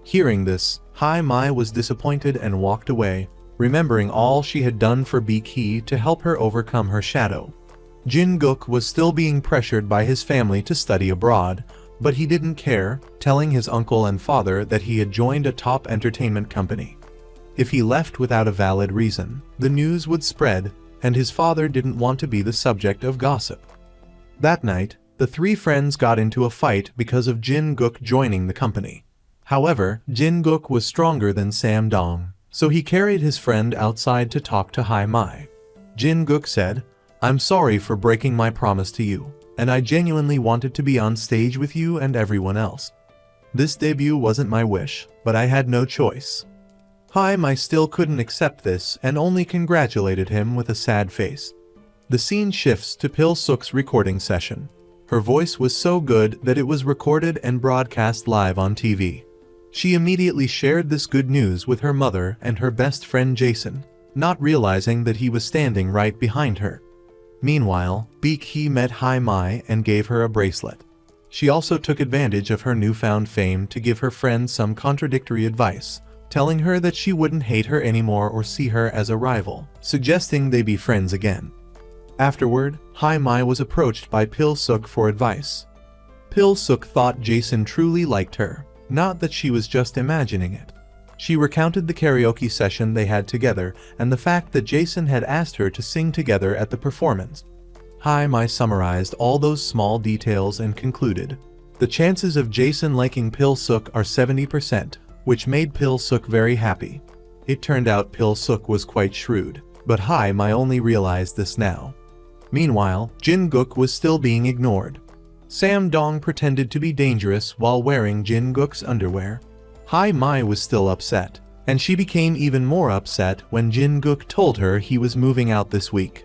Hearing this, Hai-mai was disappointed and walked away, remembering all she had done for B-Key to help her overcome her shadow. Jin-guk was still being pressured by his family to study abroad, but he didn't care, telling his uncle and father that he had joined a top entertainment company. If he left without a valid reason, the news would spread, and his father didn't want to be the subject of gossip. That night, the three friends got into a fight because of Jin-guk joining the company. However, Jin-guk was stronger than Sam-dong, so he carried his friend outside to talk to Hai-mai. Jin-guk said, "I'm sorry for breaking my promise to you, and I genuinely wanted to be on stage with you and everyone else. This debut wasn't my wish, but I had no choice." Hai-mai still couldn't accept this and only congratulated him with a sad face. The scene shifts to Pil-suk's recording session. Her voice was so good that it was recorded and broadcast live on TV. She immediately shared this good news with her mother and her best friend Jason, not realizing that he was standing right behind her. Meanwhile, B-Key met Hai-mai and gave her a bracelet. She also took advantage of her newfound fame to give her friend some contradictory advice, telling her that she wouldn't hate her anymore or see her as a rival, suggesting they be friends again. Afterward, Hai-mai was approached by Pil-suk for advice. Pil-suk thought Jason truly liked her, not that she was just imagining it. She recounted the karaoke session they had together and the fact that Jason had asked her to sing together at the performance. Hai-mai summarized all those small details and concluded, "The chances of Jason liking Pil-suk are 70%, which made Pil-suk very happy." It turned out Pil-suk was quite shrewd, but Hai-mai only realized this now. Meanwhile, Jin-guk was still being ignored. Sam-dong pretended to be dangerous while wearing Jin-guk's underwear. Hai-mai was still upset, and she became even more upset when Jin-guk told her he was moving out this week.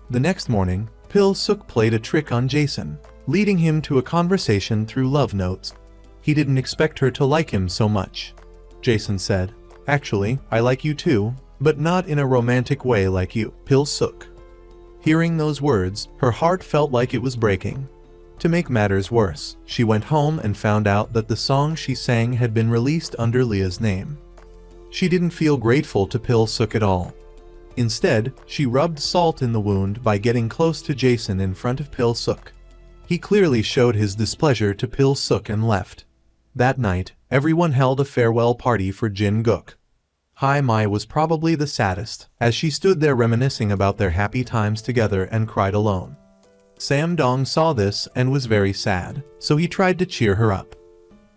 The next morning, Pil-suk played a trick on Jason, leading him to a conversation through love notes. He didn't expect her to like him so much. Jason said, "Actually, I like you too, but not in a romantic way like you, Pil-suk." Hearing those words, her heart felt like it was breaking. To make matters worse, she went home and found out that the song she sang had been released under Leah's name. She didn't feel grateful to Pil-suk at all. Instead, she rubbed salt in the wound by getting close to Jason in front of Pil-suk. He clearly showed his displeasure to Pil-suk and left. That night, everyone held a farewell party for Jin-guk. Hai-mai was probably the saddest, as she stood there reminiscing about their happy times together and cried alone. Sam-dong saw this and was very sad, so he tried to cheer her up.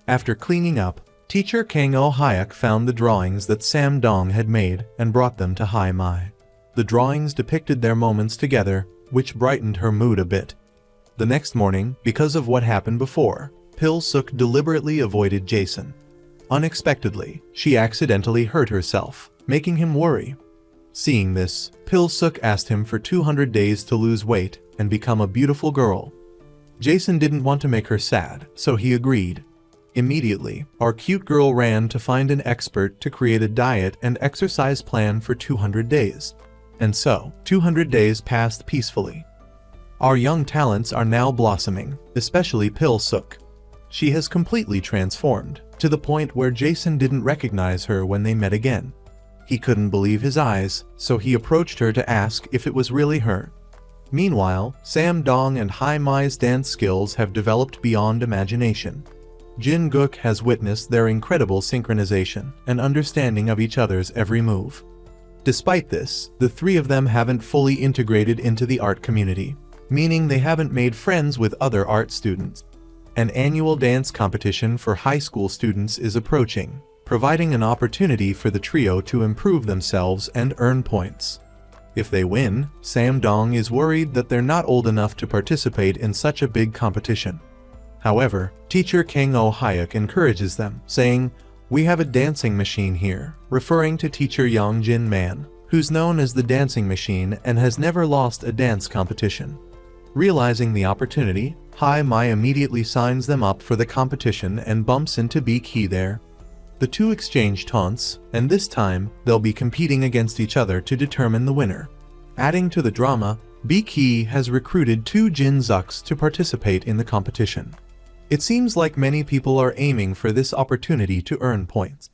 After cleaning up, teacher Kang Oh-hyuk found the drawings that Sam-dong had made and brought them to Hai-mai. The drawings depicted their moments together, which brightened her mood a bit. The next morning, because of what happened before, Pil-suk deliberately avoided Jason. Unexpectedly, she accidentally hurt herself, making him worry. Seeing this, Pil-suk asked him for 200 days to lose weight and become a beautiful girl. Jason didn't want to make her sad, so he agreed. Immediately, our cute girl ran to find an expert to create a diet and exercise plan for 200 days. And so, 200 days passed peacefully. Our young talents are now blossoming, especially Pil-suk. She has completely transformed, to the point where Jason didn't recognize her when they met again. He couldn't believe his eyes, so he approached her to ask if it was really her. Meanwhile, Sam-dong and Hai-mai's dance skills have developed beyond imagination. Jin-guk has witnessed their incredible synchronization and understanding of each other's every move. Despite this, the three of them haven't fully integrated into the art community, meaning they haven't made friends with other art students. An annual dance competition for high school students is approaching, providing an opportunity for the trio to improve themselves and earn points. If they win, Sam-dong is worried that they're not old enough to participate in such a big competition. However, teacher Kang Oh-hyuk encourages them, saying, "We have a dancing machine here," referring to teacher Yang Jin-man, who's known as the dancing machine and has never lost a dance competition. Realizing the opportunity, Hai-mai immediately signs them up for the competition and bumps into Bi-ki there. The two exchange taunts, and this time, they'll be competing against each other to determine the winner. Adding to the drama, Bi-ki has recruited two Jin-zuks to participate in the competition. It seems like many people are aiming for this opportunity to earn points.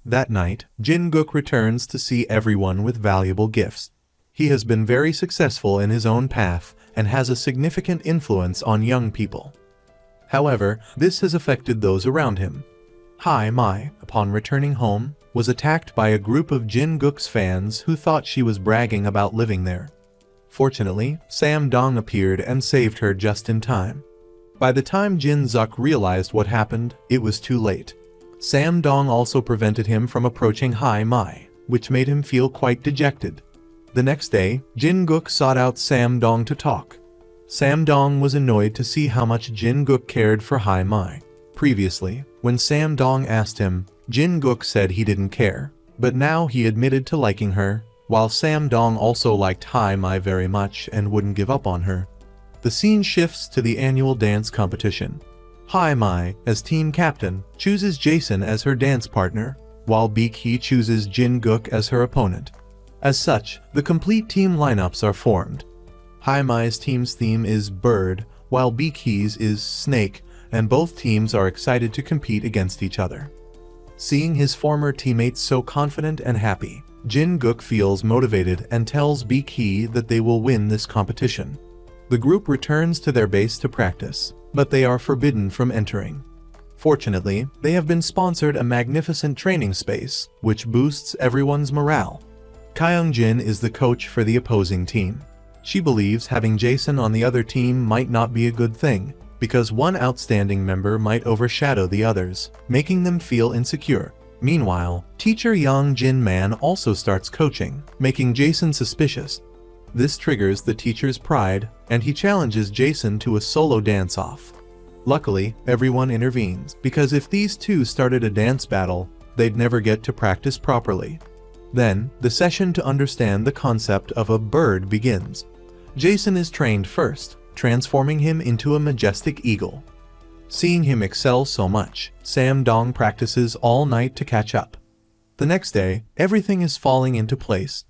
That night, Jin-guk returns to see everyone with valuable gifts. He has been very successful in his own path and has a significant influence on young people. However, this has affected those around him. Hai-mai, upon returning home, was attacked by a group of Jin-guk's fans who thought she was bragging about living there. Fortunately, Sam-dong appeared and saved her just in time. By the time Jin-zuk realized what happened, it was too late. Sam-dong also prevented him from approaching Hai-mai, which made him feel quite dejected. The next day, Jin-guk sought out Sam-dong to talk. Sam-dong was annoyed to see how much Jin-guk cared for Hai-mai. Previously, when Sam-dong asked him, Jin-guk said he didn't care, but now he admitted to liking her, while Sam-dong also liked Hai-mai very much and wouldn't give up on her. The scene shifts to the annual dance competition. Hai-mai, as team captain, chooses Jason as her dance partner, while Bi-ki chooses Jin-guk as her opponent. As such, the complete team lineups are formed. Hai-mai's team's theme is bird, while Bi-ki's is snake, and both teams are excited to compete against each other. Seeing his former teammates so confident and happy, Jin-guk feels motivated and tells Bi-ki that they will win this competition. The group returns to their base to practice, but they are forbidden from entering. Fortunately, they have been sponsored a magnificent training space, which boosts everyone's morale. Kyung-jin is the coach for the opposing team. She believes having Jason on the other team might not be a good thing, because one outstanding member might overshadow the others, making them feel insecure. Meanwhile, teacher Yang Jin-man also starts coaching, making Jason suspicious. This triggers the teacher's pride, and he challenges Jason to a solo dance-off. Luckily, everyone intervenes, because if these two started a dance battle, they'd never get to practice properly. Then, the session to understand the concept of a bird begins. Jason is trained first, transforming him into a majestic eagle. Seeing him excel so much, Sam-dong practices all night to catch up. The next day, everything is falling into place.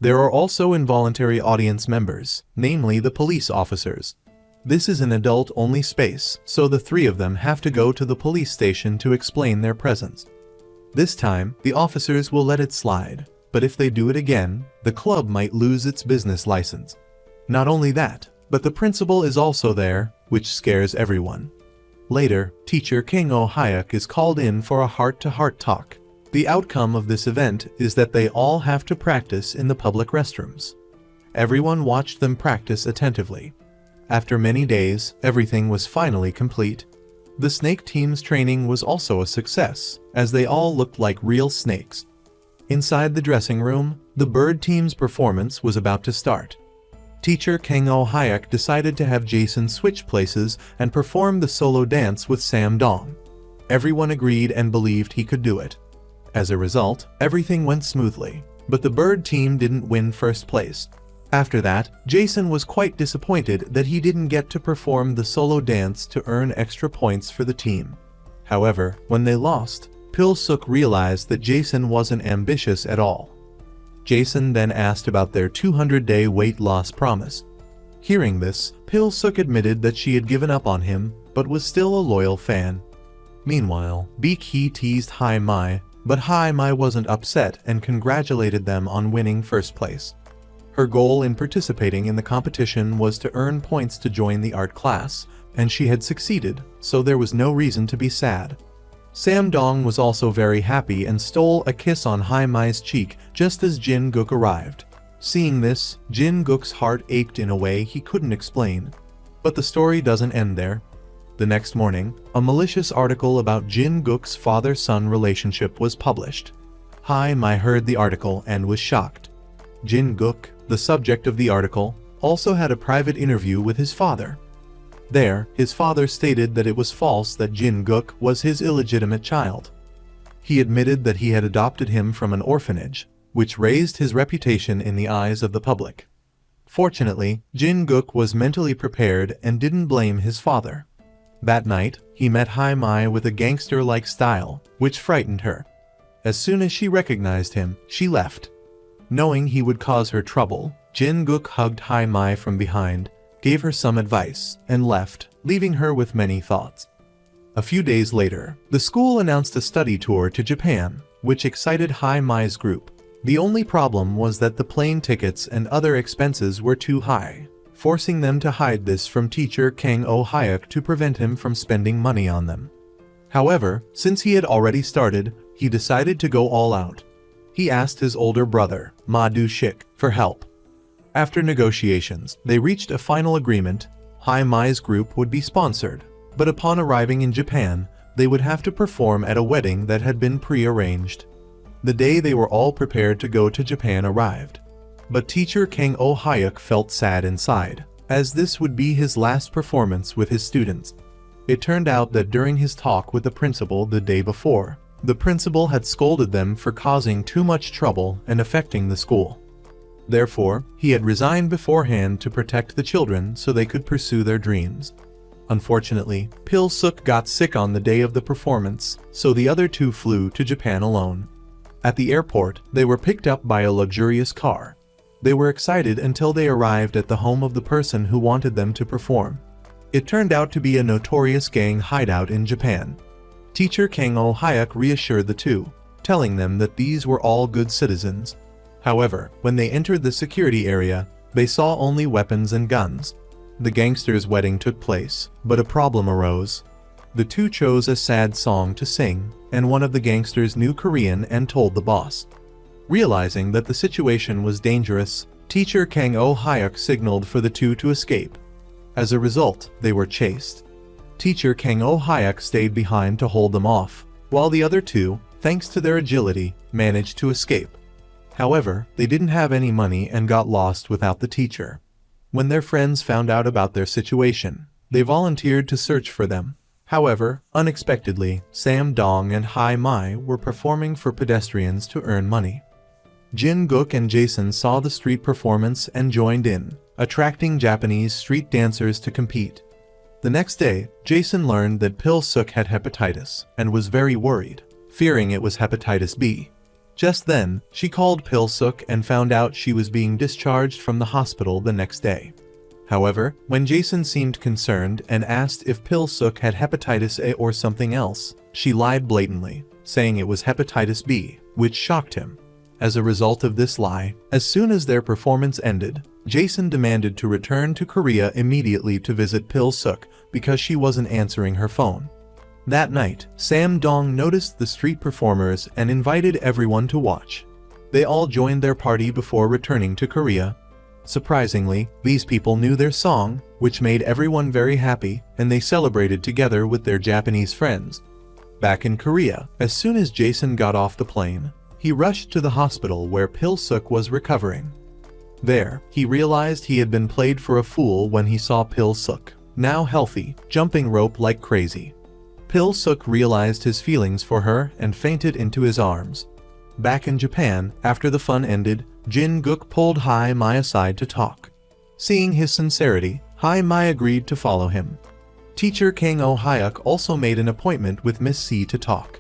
There are also involuntary audience members, namely the police officers. This is an adult-only space, so the three of them have to go to the police station to explain their presence. This time, the officers will let it slide, but if they do it again, the club might lose its business license. Not only that, but the principal is also there, which scares everyone. Later, teacher Kang Oh-hyuk is called in for a heart-to-heart talk. The outcome of this event is that they all have to practice in the public restrooms. Everyone watched them practice attentively. After many days, everything was finally complete. The snake team's training was also a success, as they all looked like real snakes. Inside the dressing room, the bird team's performance was about to start. Teacher Kang Oh-hyuk decided to have Jason switch places and perform the solo dance with Sam-dong. Everyone agreed and believed he could do it. As a result, everything went smoothly, but the bird team didn't win first place. After that, Jason was quite disappointed that he didn't get to perform the solo dance to earn extra points for the team. However, when they lost, Pil-suk realized that Jason wasn't ambitious at all. Jason then asked about their 200-day weight loss promise. Hearing this, Pil-suk admitted that she had given up on him, but was still a loyal fan. Meanwhile, Bi-ki teased Hai-mai, but Hai-mai wasn't upset and congratulated them on winning first place. Her goal in participating in the competition was to earn points to join the art class, and she had succeeded, so there was no reason to be sad. Sam-dong was also very happy and stole a kiss on Hai-mai's cheek just as Jin-guk arrived. Seeing this, Jin-guk's heart ached in a way he couldn't explain. But the story doesn't end there. The The next morning, a malicious article about Jin Guk's father-son relationship was published. Hai Mai heard the article and was shocked. Jin Guk, the subject of the article, also had a private interview with his father. There, his father stated that it was false that Jin Guk was his illegitimate child. He admitted that he had adopted him from an orphanage, which raised his reputation in the eyes of the public. Fortunately, Jin Guk was mentally prepared and didn't blame his father. That night, he met Hai Mai with a gangster-like style, which frightened her. As soon as she recognized him, she left. Knowing he would cause her trouble, Jin Guk hugged Hai Mai from behind, gave her some advice, and left, leaving her with many thoughts. A few days later, the school announced a study tour to Japan, which excited Hai Mai's group. The only problem was that the plane tickets and other expenses were too high, forcing them to hide this from teacher Kang Oh-hyuk to prevent him from spending money on them. However, since he had already started, he decided to go all out. He asked his older brother, Ma Du-shik, for help. After negotiations, they reached a final agreement. Hai Mai's group would be sponsored, but upon arriving in Japan, they would have to perform at a wedding that had been pre-arranged. The day they were all prepared to go to Japan arrived. But teacher Kang Oh-hyuk felt sad inside, as this would be his last performance with his students. It turned out that during his talk with the principal the day before, the principal had scolded them for causing too much trouble and affecting the school. Therefore, he had resigned beforehand to protect the children so they could pursue their dreams. Unfortunately, Pil-suk got sick on the day of the performance, so the other two flew to Japan alone. At the airport, they were picked up by a luxurious car. They were excited until they arrived at the home of the person who wanted them to perform. It turned out to be a notorious gang hideout in Japan. Teacher Kang Oh-hyuk reassured the two, telling them that these were all good citizens. However, when they entered the security area, they saw only weapons and guns. The gangster's wedding took place, but a problem arose. The two chose a sad song to sing, and one of the gangsters knew Korean and told the boss. Realizing that the situation was dangerous, teacher Kang Oh-hyuk signaled for the two to escape. As a result, they were chased. Teacher Kang Oh-hyuk stayed behind to hold them off, while the other two, thanks to their agility, managed to escape. However, they didn't have any money and got lost without the teacher. When their friends found out about their situation, they volunteered to search for them. However, unexpectedly, Sam Dong and Hai Mai were performing for pedestrians to earn money. Jin Guk and Jason saw the street performance and joined in, attracting Japanese street dancers to compete. The next day, Jason learned that Pil-suk had hepatitis and was very worried, fearing it was hepatitis B. Just then, she called Pil-suk and found out she was being discharged from the hospital the next day. However, when Jason seemed concerned and asked if Pil-suk had hepatitis A or something else, she lied blatantly, saying it was hepatitis B, which shocked him. As a result of this lie, as soon as their performance ended, Jason demanded to return to Korea immediately to visit Pil-suk because she wasn't answering her phone. That night, Sam Dong noticed the street performers and invited everyone to watch. They all joined their party before returning to Korea. Surprisingly, these people knew their song, which made everyone very happy, and they celebrated together with their Japanese friends. Back in Korea, as soon as Jason got off the plane, he rushed to the hospital where Pil-suk was recovering. There, he realized he had been played for a fool when he saw Pil-suk, now healthy, jumping rope like crazy. Pil-suk realized his feelings for her and fainted into his arms. Back in Japan, after the fun ended, Jin Guk pulled Hai Mai aside to talk. Seeing his sincerity, Hai Mai agreed to follow him. Teacher Kang Oh-hyuk also made an appointment with Miss C to talk.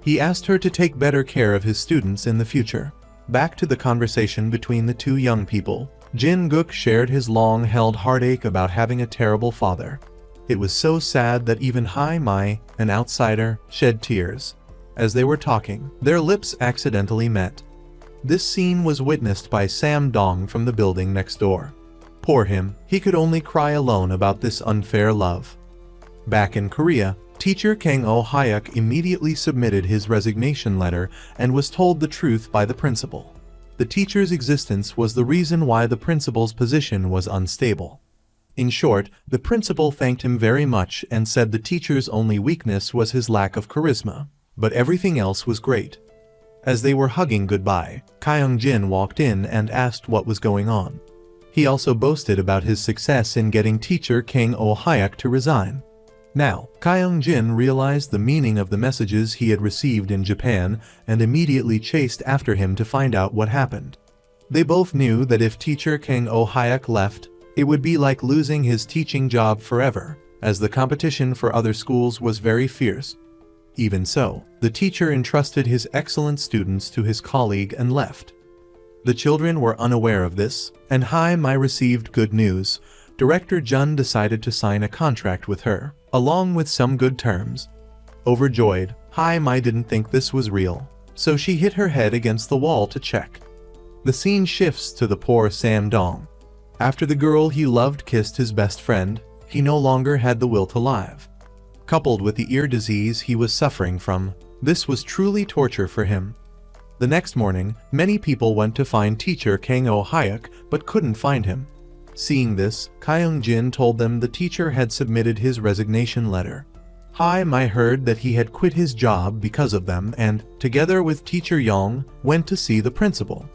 He asked her to take better care of his students in the future. Back to the conversation between the two young people, Jin Guk shared his long-held heartache about having a terrible father. It was so sad that even Hai Mai, an outsider, shed tears. As they were talking, their lips accidentally met. This scene was witnessed by Sam Dong from the building next door. Poor him, he could only cry alone about this unfair love. Back in Korea, teacher Kang Oh-hyuk immediately submitted his resignation letter and was told the truth by the principal. The teacher's existence was the reason why the principal's position was unstable. In short, the principal thanked him very much and said the teacher's only weakness was his lack of charisma, but everything else was great. As they were hugging goodbye, Kyung-jin walked in and asked what was going on. He also boasted about his success in getting teacher Kang Oh-hyuk to resign. Now, Kyung-jin realized the meaning of the messages he had received in Japan and immediately chased after him to find out what happened. They both knew that if teacher Kang Oh-hyuk left, it would be like losing his teaching job forever, as the competition for other schools was very fierce. Even so, the teacher entrusted his excellent students to his colleague and left. The children were unaware of this, and Hae-mi received good news. Director Jun decided to sign a contract with her, along with some good terms. Overjoyed, Hae-mi didn't think this was real, so she hit her head against the wall to check. The scene shifts to the poor Sam-dong. After the girl he loved kissed his best friend, he no longer had the will to live. Coupled with the ear disease he was suffering from, this was truly torture for him. The next morning, many people went to find teacher Kang Oh-hyuk but couldn't find him. Seeing this, Kyung-jin told them the teacher had submitted his resignation letter. Hae-mi heard that he had quit his job because of them and, together with teacher Yong, went to see the principal.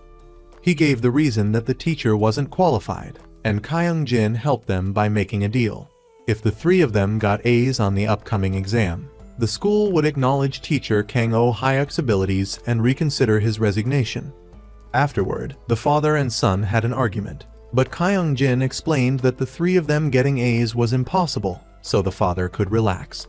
He gave the reason that the teacher wasn't qualified, and Kyung-jin helped them by making a deal. If the three of them got A's on the upcoming exam, the school would acknowledge teacher Kang Oh-hyuk's abilities and reconsider his resignation. Afterward, the father and son had an argument, but Kyung-jin explained that the three of them getting A's was impossible, so the father could relax.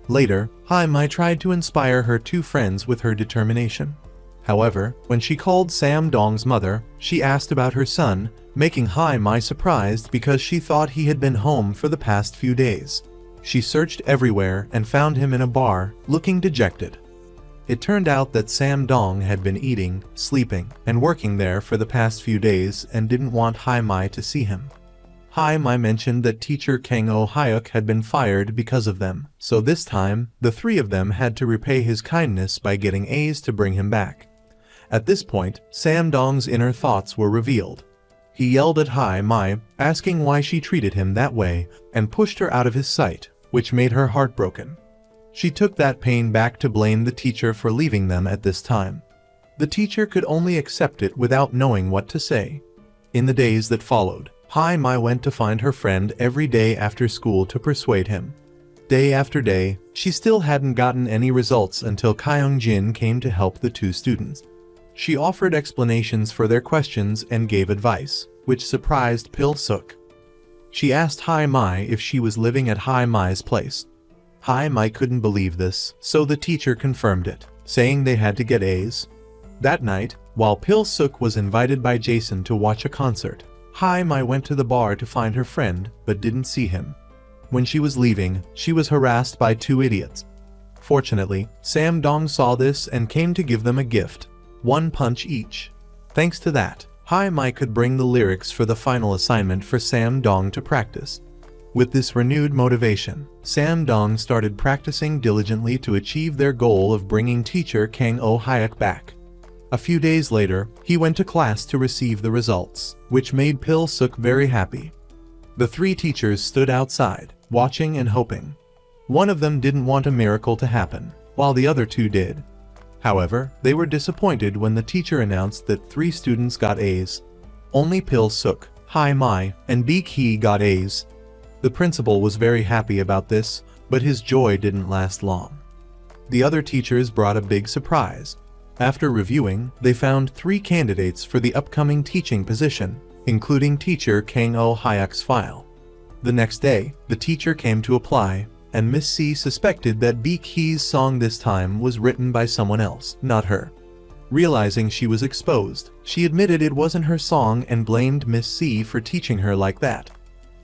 Later, Hae-mi tried to inspire her two friends with her determination. However, when she called Sam-dong's mother, she asked about her son, making Hae-mi surprised because she thought he had been home for the past few days. She searched everywhere and found him in a bar, looking dejected. It turned out that Sam-dong had been eating, sleeping, and working there for the past few days and didn't want Hae-mi to see him. Hae-mi mentioned that teacher Kang Oh-hyuk had been fired because of them, so this time, the three of them had to repay his kindness by getting A's to bring him back. At this point, Sam-dong's inner thoughts were revealed. He yelled at Hae-mi, asking why she treated him that way, and pushed her out of his sight, which made her heartbroken. She took that pain back to blame the teacher for leaving them at this time. The teacher could only accept it without knowing what to say. In the days that followed, Hae-mi went to find her friend every day after school to persuade him. Day after day, she still hadn't gotten any results until Kyung-jin came to help the two students. She offered explanations for their questions and gave advice, which surprised Pil-suk. She asked Hae-mi if she was living at Hae-mi's place. Hae-mi couldn't believe this, so the teacher confirmed it, saying they had to get A's. That night, while Pil-suk was invited by Jason to watch a concert, Hae-mi went to the bar to find her friend, but didn't see him. When she was leaving, she was harassed by two idiots. Fortunately, Sam-dong saw this and came to give them a gift. 1 punch each. Thanks to that, Hae-mi could bring the lyrics for the final assignment for Sam-dong to practice. With this renewed motivation, Sam-dong started practicing diligently to achieve their goal of bringing teacher Kang Oh-hyuk back. A few days later, he went to class to receive the results, which made Pil-suk very happy. The three teachers stood outside, watching and hoping. One of them didn't want a miracle to happen, while the other two did. However, they were disappointed when the teacher announced that 3 students got A's. Only Pil-suk, Hae-mi, and Baek-hee got A's. The principal was very happy about this, but his joy didn't last long. The other teachers brought a big surprise. After reviewing, they found 3 candidates for the upcoming teaching position, including teacher Kang Oh-hyuk's file. The next day, the teacher came to apply, and Miss C suspected that Baek-hee's song this time was written by someone else, not her. Realizing she was exposed, she admitted it wasn't her song and blamed Miss C for teaching her like that.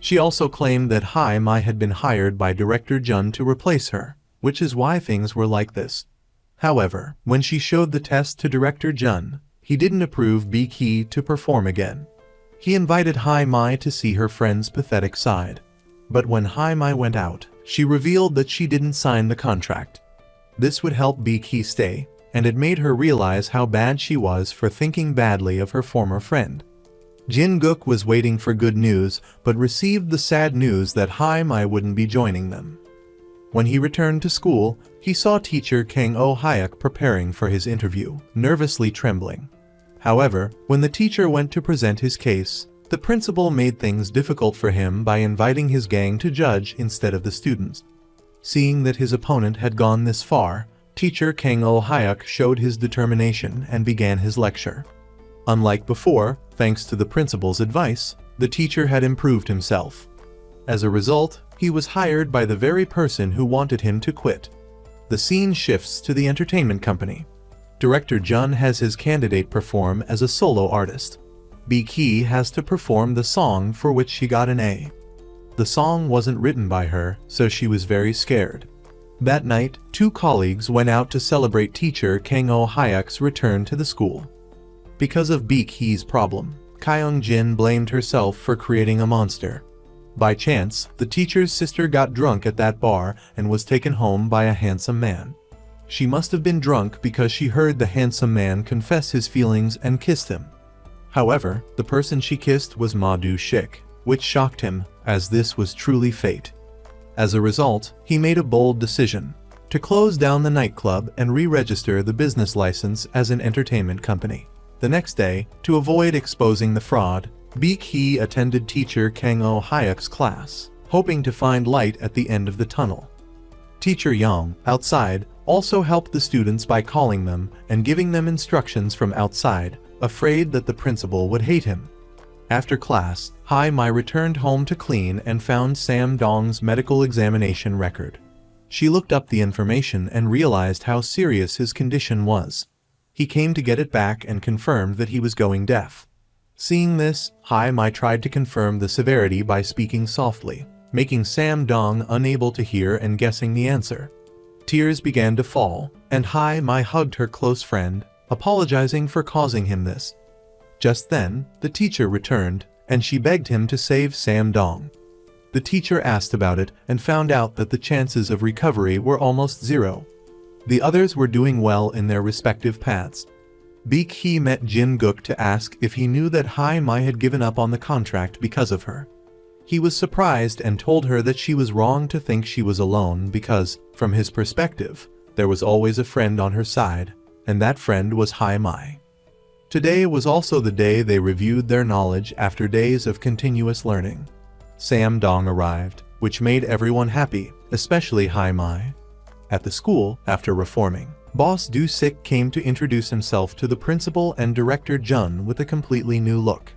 She also claimed that Hae-mi had been hired by Director Jun to replace her, which is why things were like this. However, when she showed the test to Director Jun, he didn't approve Baek-hee to perform again. He invited Hae-mi to see her friend's pathetic side. But when Hae-mi went out, she revealed that she didn't sign the contract. This would help Baek-hee stay, and it made her realize how bad she was for thinking badly of her former friend. Jin-guk was waiting for good news, but received the sad news that Hai-mai wouldn't be joining them. When he returned to school, he saw teacher Kang Oh-hyuk preparing for his interview, nervously trembling. However, when the teacher went to present his case, the principal made things difficult for him by inviting his gang to judge instead of the students. Seeing that his opponent had gone this far, teacher Kang Oh-hyuk showed his determination and began his lecture. Unlike before, thanks to the principal's advice, the teacher had improved himself. As a result, he was hired by the very person who wanted him to quit. The scene shifts to the entertainment company. Director Jun has his candidate perform as a solo artist. B-Ki has to perform the song for which she got an A. The song wasn't written by her, so she was very scared. That night, two colleagues went out to celebrate teacher Kang Oh-hyuk's return to the school. Because of B-Ki's problem, Kyung-jin blamed herself for creating a monster. By chance, the teacher's sister got drunk at that bar and was taken home by a handsome man. She must have been drunk because she heard the handsome man confess his feelings and kissed him. However, the person she kissed was Ma Du-shik, which shocked him, as this was truly fate. As a result, he made a bold decision to close down the nightclub and re-register the business license as an entertainment company. The next day, to avoid exposing the fraud, B-Ki attended teacher Kang Oh-hyuk's class, hoping to find light at the end of the tunnel. Teacher Yang, outside, also helped the students by calling them and giving them instructions from outside, afraid that the principal would hate him. After class, Hai-mai returned home to clean and found Sam Dong's medical examination record. She looked up the information and realized how serious his condition was. He came to get it back and confirmed that he was going deaf. Seeing this, Hai-mai tried to confirm the severity by speaking softly, making Sam Dong unable to hear and guessing the answer. Tears began to fall, and Hai-mai hugged her close friend, apologizing for causing him this. Just then, the teacher returned, and she begged him to save Sam Dong. The teacher asked about it and found out that the chances of recovery were almost zero. The others were doing well in their respective paths. B-Ki met Jin-guk to ask if he knew that Hai-mai had given up on the contract because of her. He was surprised and told her that she was wrong to think she was alone because, from his perspective, there was always a friend on her side, and that friend was Hai-mai. Today was also the day they reviewed their knowledge after days of continuous learning. Sam Dong arrived, which made everyone happy, especially Hai-mai. At the school, after reforming, Boss Du-sik came to introduce himself to the principal and director Jun with a completely new look.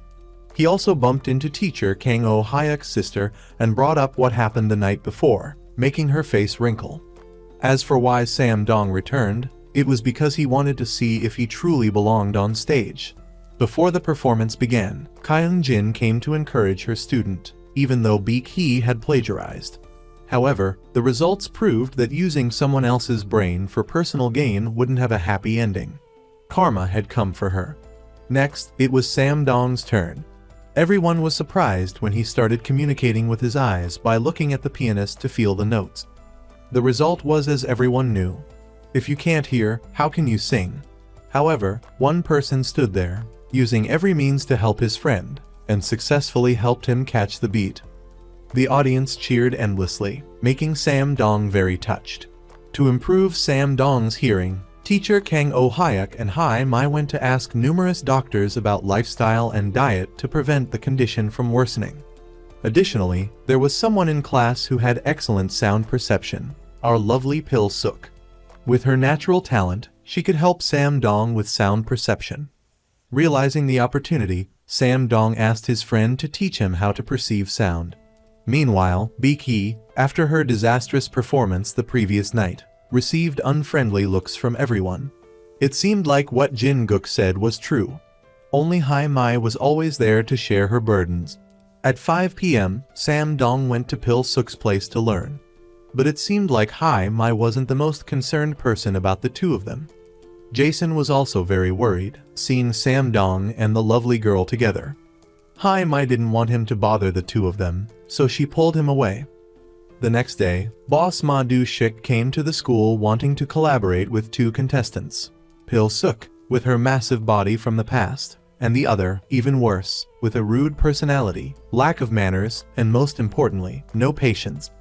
He also bumped into teacher Kang Oh-hyuk's sister and brought up what happened the night before, making her face wrinkle. As for why Sam Dong returned, it was because he wanted to see if he truly belonged on stage. Before the performance began, Kyung-jin came to encourage her student, even though B-Ki had plagiarized. However, the results proved that using someone else's brain for personal gain wouldn't have a happy ending. Karma had come for her. Next, it was Sam Dong's turn. Everyone was surprised when he started communicating with his eyes by looking at the pianist to feel the notes. The result was as everyone knew. If you can't hear, how can you sing? However, one person stood there, using every means to help his friend, and successfully helped him catch the beat. The audience cheered endlessly, making Sam Dong very touched. To improve Sam Dong's hearing, teacher Kang Oh-hyuk and Hai-mai went to ask numerous doctors about lifestyle and diet to prevent the condition from worsening. Additionally, there was someone in class who had excellent sound perception, our lovely Pil-suk. With her natural talent, she could help Sam Dong with sound perception. Realizing the opportunity, Sam Dong asked his friend to teach him how to perceive sound. Meanwhile, B-Ki, after her disastrous performance the previous night, received unfriendly looks from everyone. It seemed like what Jin-guk said was true. Only Hai-mai was always there to share her burdens. At 5 p.m., Sam Dong went to Pil-suk's place to learn. But it seemed like Hai-mai wasn't the most concerned person about the two of them. Jason was also very worried, seeing Sam Dong and the lovely girl together. Hai-mai didn't want him to bother the two of them, so she pulled him away. The next day, Boss Ma Du-shik came to the school wanting to collaborate with two contestants. Pil-suk, with her massive body from the past, and the other, even worse, with a rude personality, lack of manners, and most importantly, no patience.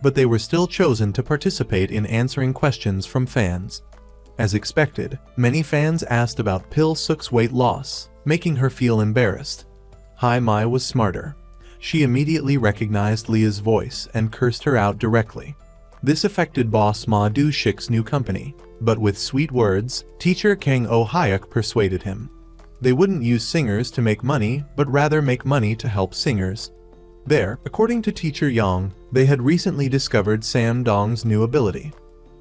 But they were still chosen to participate in answering questions from fans. As expected, many fans asked about Pil-suk's weight loss, making her feel embarrassed. Hai-mai was smarter. She immediately recognized Leah's voice and cursed her out directly. This affected boss Ma Du-shik's new company, but with sweet words, teacher Kang Oh-hyuk persuaded him. They wouldn't use singers to make money, but rather make money to help singers. There, according to teacher Yang, they had recently discovered Sam Dong's new ability.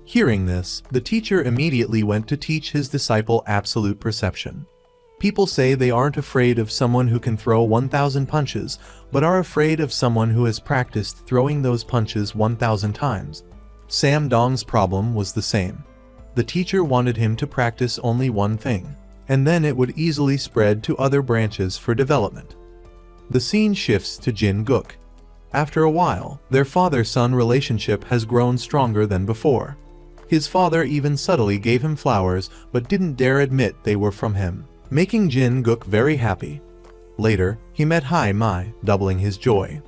Hearing this, the teacher immediately went to teach his disciple absolute perception. People say they aren't afraid of someone who can throw 1,000 punches, but are afraid of someone who has practiced throwing those punches 1,000 times. Sam Dong's problem was the same. The teacher wanted him to practice only one thing, and then it would easily spread to other branches for development. The scene shifts to Jin-guk. After a while, their father-son relationship has grown stronger than before. His father even subtly gave him flowers but didn't dare admit they were from him, making Jin-guk very happy. Later, he met Hai-mai, doubling his joy.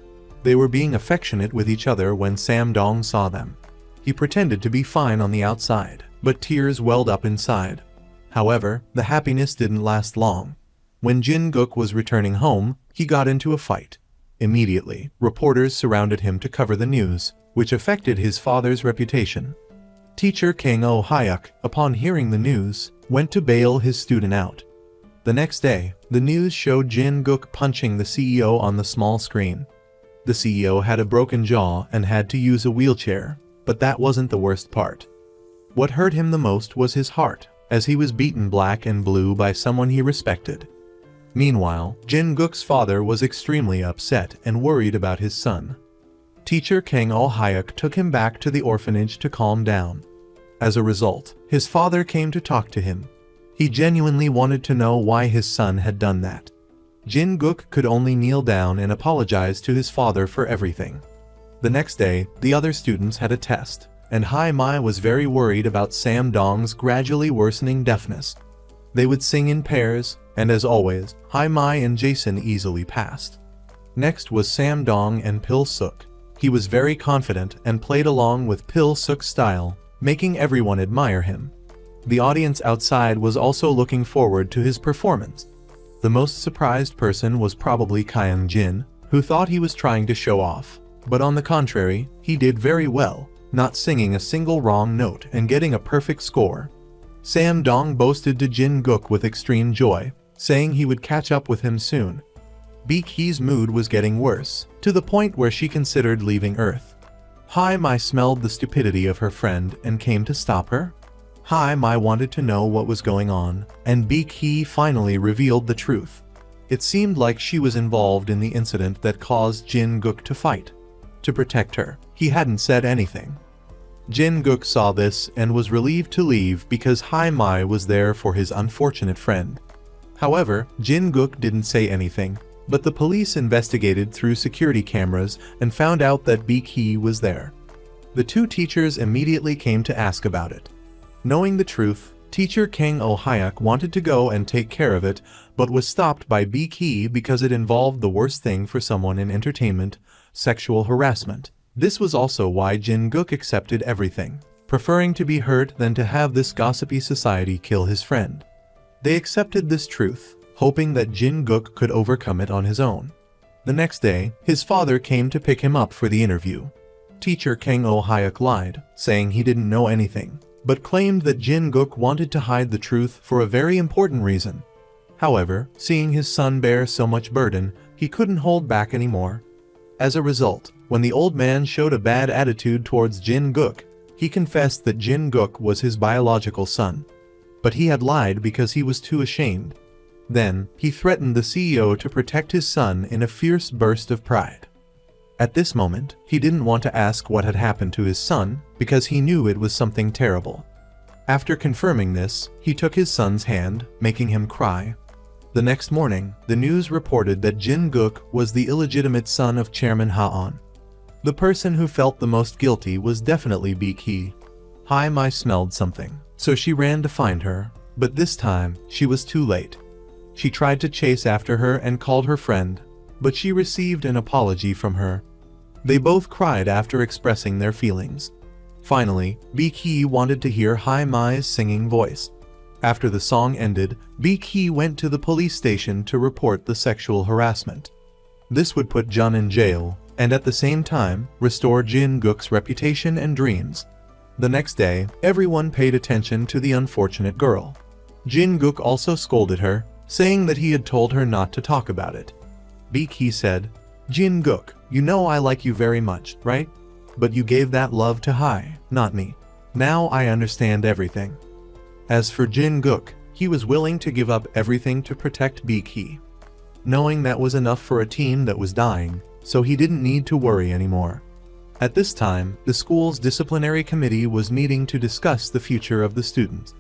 They were being affectionate with each other when Sam Dong saw them. He pretended to be fine on the outside, but tears welled up inside. However, the happiness didn't last long. When Jin-guk was returning home, he got into a fight. Immediately, reporters surrounded him to cover the news, which affected his father's reputation. Teacher Kang Oh-hyuk, upon hearing the news, went to bail his student out. The next day, the news showed Jin-guk punching the CEO on the small screen. The CEO had a broken jaw and had to use a wheelchair, but that wasn't the worst part. What hurt him the most was his heart, as he was beaten black and blue by someone he respected. Meanwhile, Jin-guk's father was extremely upset and worried about his son. Teacher Kang Oh-hyuk took him back to the orphanage to calm down. As a result, his father came to talk to him. He genuinely wanted to know why his son had done that. Jin-guk could only kneel down and apologize to his father for everything. The next day, the other students had a test, and Hai-mai was very worried about Sam Dong's gradually worsening deafness. They would sing in pairs, and as always, Hai-mai and Jason easily passed. Next was Sam Dong and Pil-suk. He was very confident and played along with Pil-suk's style, making everyone admire him. The audience outside was also looking forward to his performance. The most surprised person was probably Kyung-jin, who thought he was trying to show off. But on the contrary, he did very well, not singing a single wrong note and getting a perfect score. Sam Dong boasted to Jin-guk with extreme joy, saying he would catch up with him soon. Bi-ki's mood was getting worse, to the point where she considered leaving Earth. Hai-mai smelled the stupidity of her friend and came to stop her. Hai-mai wanted to know what was going on, and Bi-ki finally revealed the truth. It seemed like she was involved in the incident that caused Jin-guk to fight. To protect her, he hadn't said anything. Jin-guk saw this and was relieved to leave because Hai-mai was there for his unfortunate friend. However, Jin-guk didn't say anything, but the police investigated through security cameras and found out that Bi-ki was there. The two teachers immediately came to ask about it. Knowing the truth, teacher Kang Oh-hyuk wanted to go and take care of it, but was stopped by Bi-ki because it involved the worst thing for someone in entertainment: sexual harassment. This was also why Jin-guk accepted everything, preferring to be hurt than to have this gossipy society kill his friend. They accepted this truth, hoping that Jin-guk could overcome it on his own. The next day, his father came to pick him up for the interview. Teacher Kang Oh-hyuk lied, saying he didn't know anything, but claimed that Jin-guk wanted to hide the truth for a very important reason. However, seeing his son bear so much burden, he couldn't hold back anymore. As a result, when the old man showed a bad attitude towards Jin-guk, he confessed that Jin-guk was his biological son. But he had lied because he was too ashamed. Then, he threatened the CEO to protect his son in a fierce burst of pride. At this moment, he didn't want to ask what had happened to his son, because he knew it was something terrible. After confirming this, he took his son's hand, making him cry. The next morning, the news reported that Jin-guk was the illegitimate son of Chairman Ha-on. The person who felt the most guilty was definitely Bi-ki. Hai-mai smelled something, so she ran to find her, but this time, she was too late. She tried to chase after her and called her friend, but she received an apology from her. They both cried after expressing their feelings. Finally, Bi-ki wanted to hear Hai-mai's singing voice. After the song ended, Bi-ki went to the police station to report the sexual harassment. This would put Jun in jail, and at the same time, restore Jin-guk's reputation and dreams. The next day, everyone paid attention to the unfortunate girl. Jin-guk also scolded her, saying that he had told her not to talk about it. Bi-ki said, "Jin-guk, you know I like you very much, right? But you gave that love to Hai, not me. Now I understand everything." As for Jin-guk, he was willing to give up everything to protect Bi-ki, knowing that was enough for a team that was dying, so he didn't need to worry anymore. At this time, the school's disciplinary committee was meeting to discuss the future of the students.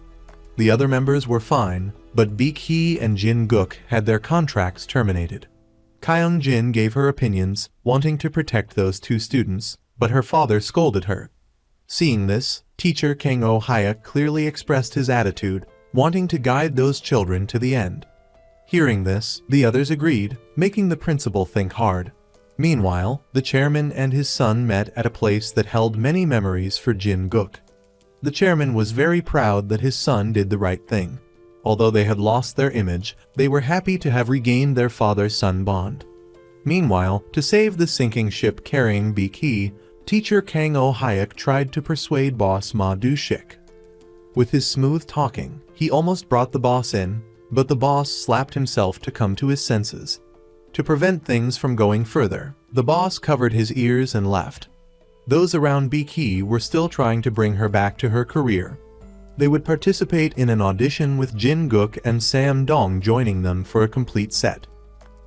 The other members were fine, but Bi-ki and Jin-guk had their contracts terminated. Kyung-jin gave her opinions, wanting to protect those two students, but her father scolded her. Seeing this, teacher Kang Oh-hyuk clearly expressed his attitude, wanting to guide those children to the end. Hearing this, the others agreed, making the principal think hard. Meanwhile, the chairman and his son met at a place that held many memories for Jin-guk. The chairman was very proud that his son did the right thing. Although they had lost their image, they were happy to have regained their father-son bond. Meanwhile, to save the sinking ship carrying Bi-ki, teacher Kang Oh-hyuk tried to persuade boss Ma Du-shik. With his smooth talking, he almost brought the boss in, but the boss slapped himself to come to his senses. To prevent things from going further, the boss covered his ears and left. Those around Bi-ki were still trying to bring her back to her career. They would participate in an audition with Jin-guk and Sam-dong joining them for a complete set.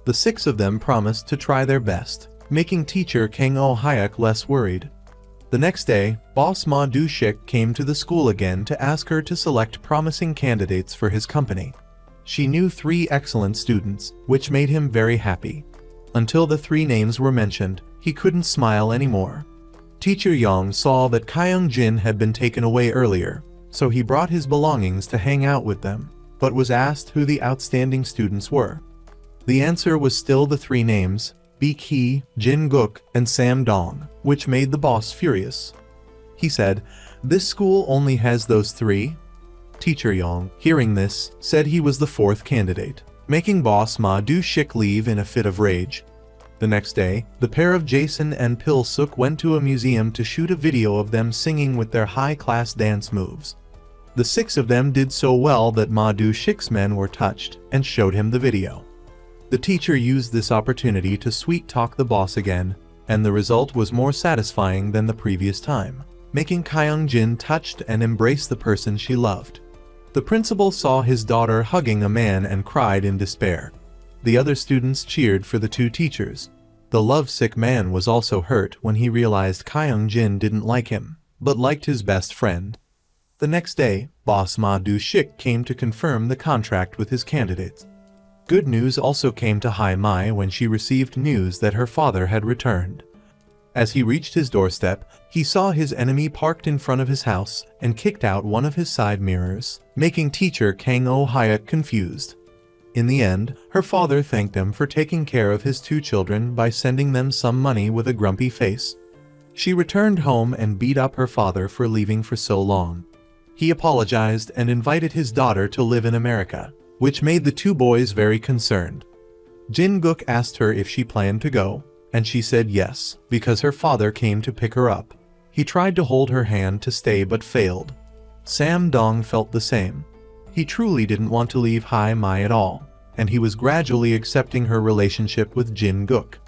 The six of them promised to try their best, making teacher Kang Oh-hyuk less worried. The next day, boss Ma Du-shik came to the school again to ask her to select promising candidates for his company. She knew 3 excellent students, which made him very happy. Until the 3 names were mentioned, he couldn't smile anymore. Teacher Young saw that Kyung-jin had been taken away earlier, so he brought his belongings to hang out with them, but was asked who the outstanding students were. The answer was still the 3 names, Bi-ki, Jin-guk, and Sam-dong, which made the boss furious. He said, "This school only has those 3? Teacher Young, hearing this, said he was the 4th candidate, making boss Ma Du-shik leave in a fit of rage. The next day, the pair of Jason and Pil-suk went to a museum to shoot a video of them singing with their high-class dance moves. The 6 of them did so well that Ma Du-shik's men were touched and showed him the video. The teacher used this opportunity to sweet-talk the boss again, and the result was more satisfying than the previous time, making Kyung-jin touched and embrace the person she loved. The principal saw his daughter hugging a man and cried in despair. The other students cheered for the 2 teachers. The lovesick man was also hurt when he realized Kyung-jin didn't like him, but liked his best friend. The next day, boss Ma Du-shik came to confirm the contract with his candidates. Good news also came to Hai-mai when she received news that her father had returned. As he reached his doorstep, he saw his enemy parked in front of his house and kicked out one of his side mirrors, making teacher Kang Oh-hyuk confused. In the end, her father thanked him for taking care of his 2 children by sending them some money with a grumpy face. She returned home and beat up her father for leaving for so long. He apologized and invited his daughter to live in America, which made the 2 boys very concerned. Jin-guk asked her if she planned to go, and she said yes, because her father came to pick her up. He tried to hold her hand to stay but failed. Sam-dong felt the same. He truly didn't want to leave Hai-mai at all, and he was gradually accepting her relationship with Jin-guk.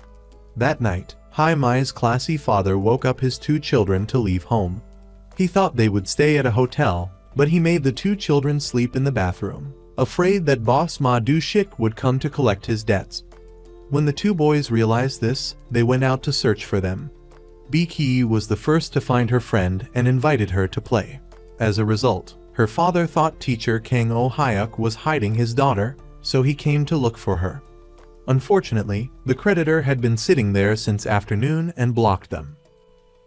That night, Hai-mai's classy father woke up his 2 children to leave home. He thought they would stay at a hotel, but he made the 2 children sleep in the bathroom, afraid that boss Ma Du-shik would come to collect his debts. When the 2 boys realized this, they went out to search for them. Bi-ki was the first to find her friend and invited her to play. As a result, her father thought teacher Kang Oh-hyuk was hiding his daughter, so he came to look for her. Unfortunately, the creditor had been sitting there since afternoon and blocked them.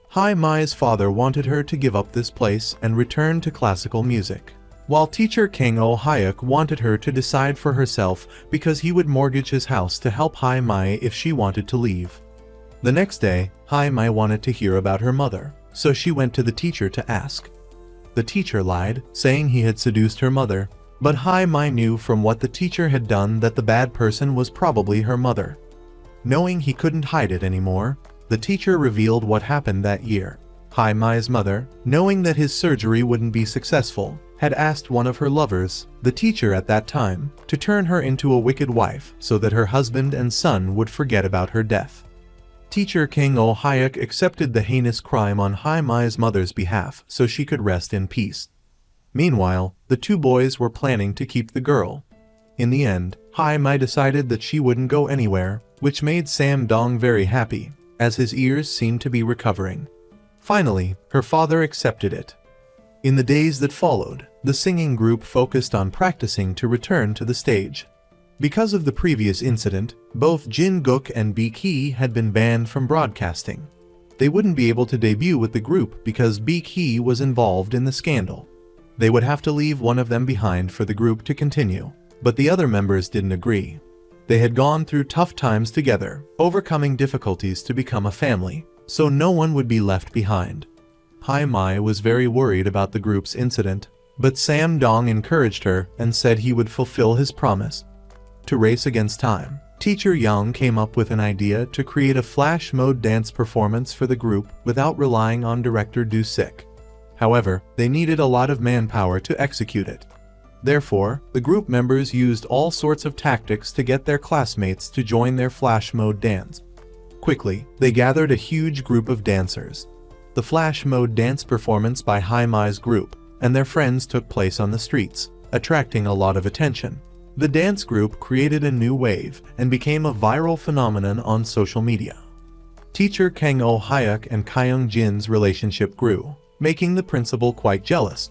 Hai-mai's father wanted her to give up this place and return to classical music. while teacher Kang Oh-hyuk wanted her to decide for herself because he would mortgage his house to help Hai-mai if she wanted to leave. The next day, Hai-mai wanted to hear about her mother, so she went to the teacher to ask. The teacher lied, saying he had seduced her mother, but Hai-mai knew from what the teacher had done that the bad person was probably her mother. Knowing he couldn't hide it anymore, the teacher revealed what happened that year. Hai-mai's mother, knowing that his surgery wouldn't be successful, had asked one of her lovers, the teacher at that time, to turn her into a wicked wife so that her husband and son would forget about her death. Teacher Kang Oh-hyuk accepted the heinous crime on Hai-mai's mother's behalf so she could rest in peace. Meanwhile, the two boys were planning to keep the girl. In the end, Hai-mai decided that she wouldn't go anywhere, which made Sam Dong very happy, as his ears seemed to be recovering. Finally, her father accepted it. In the days that followed, the singing group focused on practicing to return to the stage. Because of the previous incident, both Jin-guk and Baek-hee had been banned from broadcasting. They wouldn't be able to debut with the group because Baek-hee was involved in the scandal. They would have to leave one of them behind for the group to continue, but the other members didn't agree. They had gone through tough times together, overcoming difficulties to become a family, so no one would be left behind. Hai-mai was very worried about the group's incident, but Sam Dong encouraged her and said he would fulfill his promise. To race against time, teacher Yang came up with an idea to create a flash mode dance performance for the group without relying on director Do-sik. However, they needed a lot of manpower to execute it. Therefore, the group members used all sorts of tactics to get their classmates to join their flash mode dance. Quickly, they gathered a huge group of dancers. The flash mode dance performance by Hai-mai's group and their friends took place on the streets, attracting a lot of attention. The dance group created a new wave and became a viral phenomenon on social media. Teacher Kang Oh-hyuk and Kyung-jin's relationship grew, making the principal quite jealous.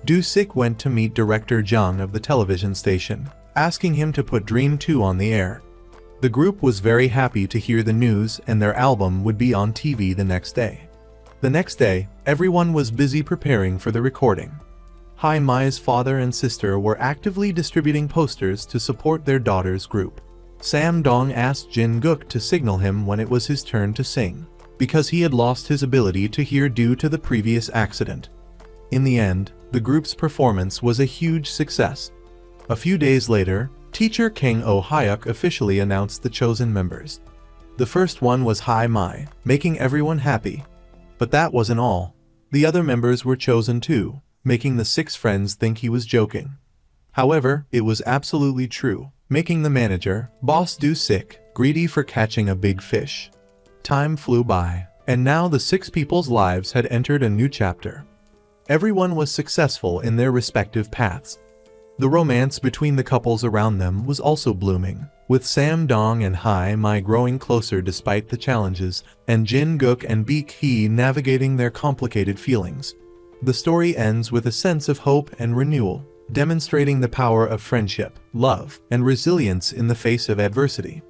Do-sik went to meet director Jung of the television station, asking him to put Dream 2 on the air. The group was very happy to hear the news and their album would be on TV the next day. The next day, everyone was busy preparing for the recording. Hai-mai's father and sister were actively distributing posters to support their daughter's group. Sam Dong asked Jin-guk to signal him when it was his turn to sing, because he had lost his ability to hear due to the previous accident. In the end, the group's performance was a huge success. A few days later, teacher Kang Oh-hyuk officially announced the chosen members. The first one was Hai-mai, making everyone happy. But that wasn't all. The other members were chosen too, making the 6 friends think he was joking. However, it was absolutely true, making the manager, Boss Do-sik, greedy for catching a big fish. Time flew by, and now the 6 people's lives had entered a new chapter. Everyone was successful in their respective paths. The romance between the couples around them was also blooming, with Sam Dong and Hai-mai growing closer despite the challenges, and Jin-guk and Baek-hee navigating their complicated feelings. The story ends with a sense of hope and renewal, demonstrating the power of friendship, love, and resilience in the face of adversity.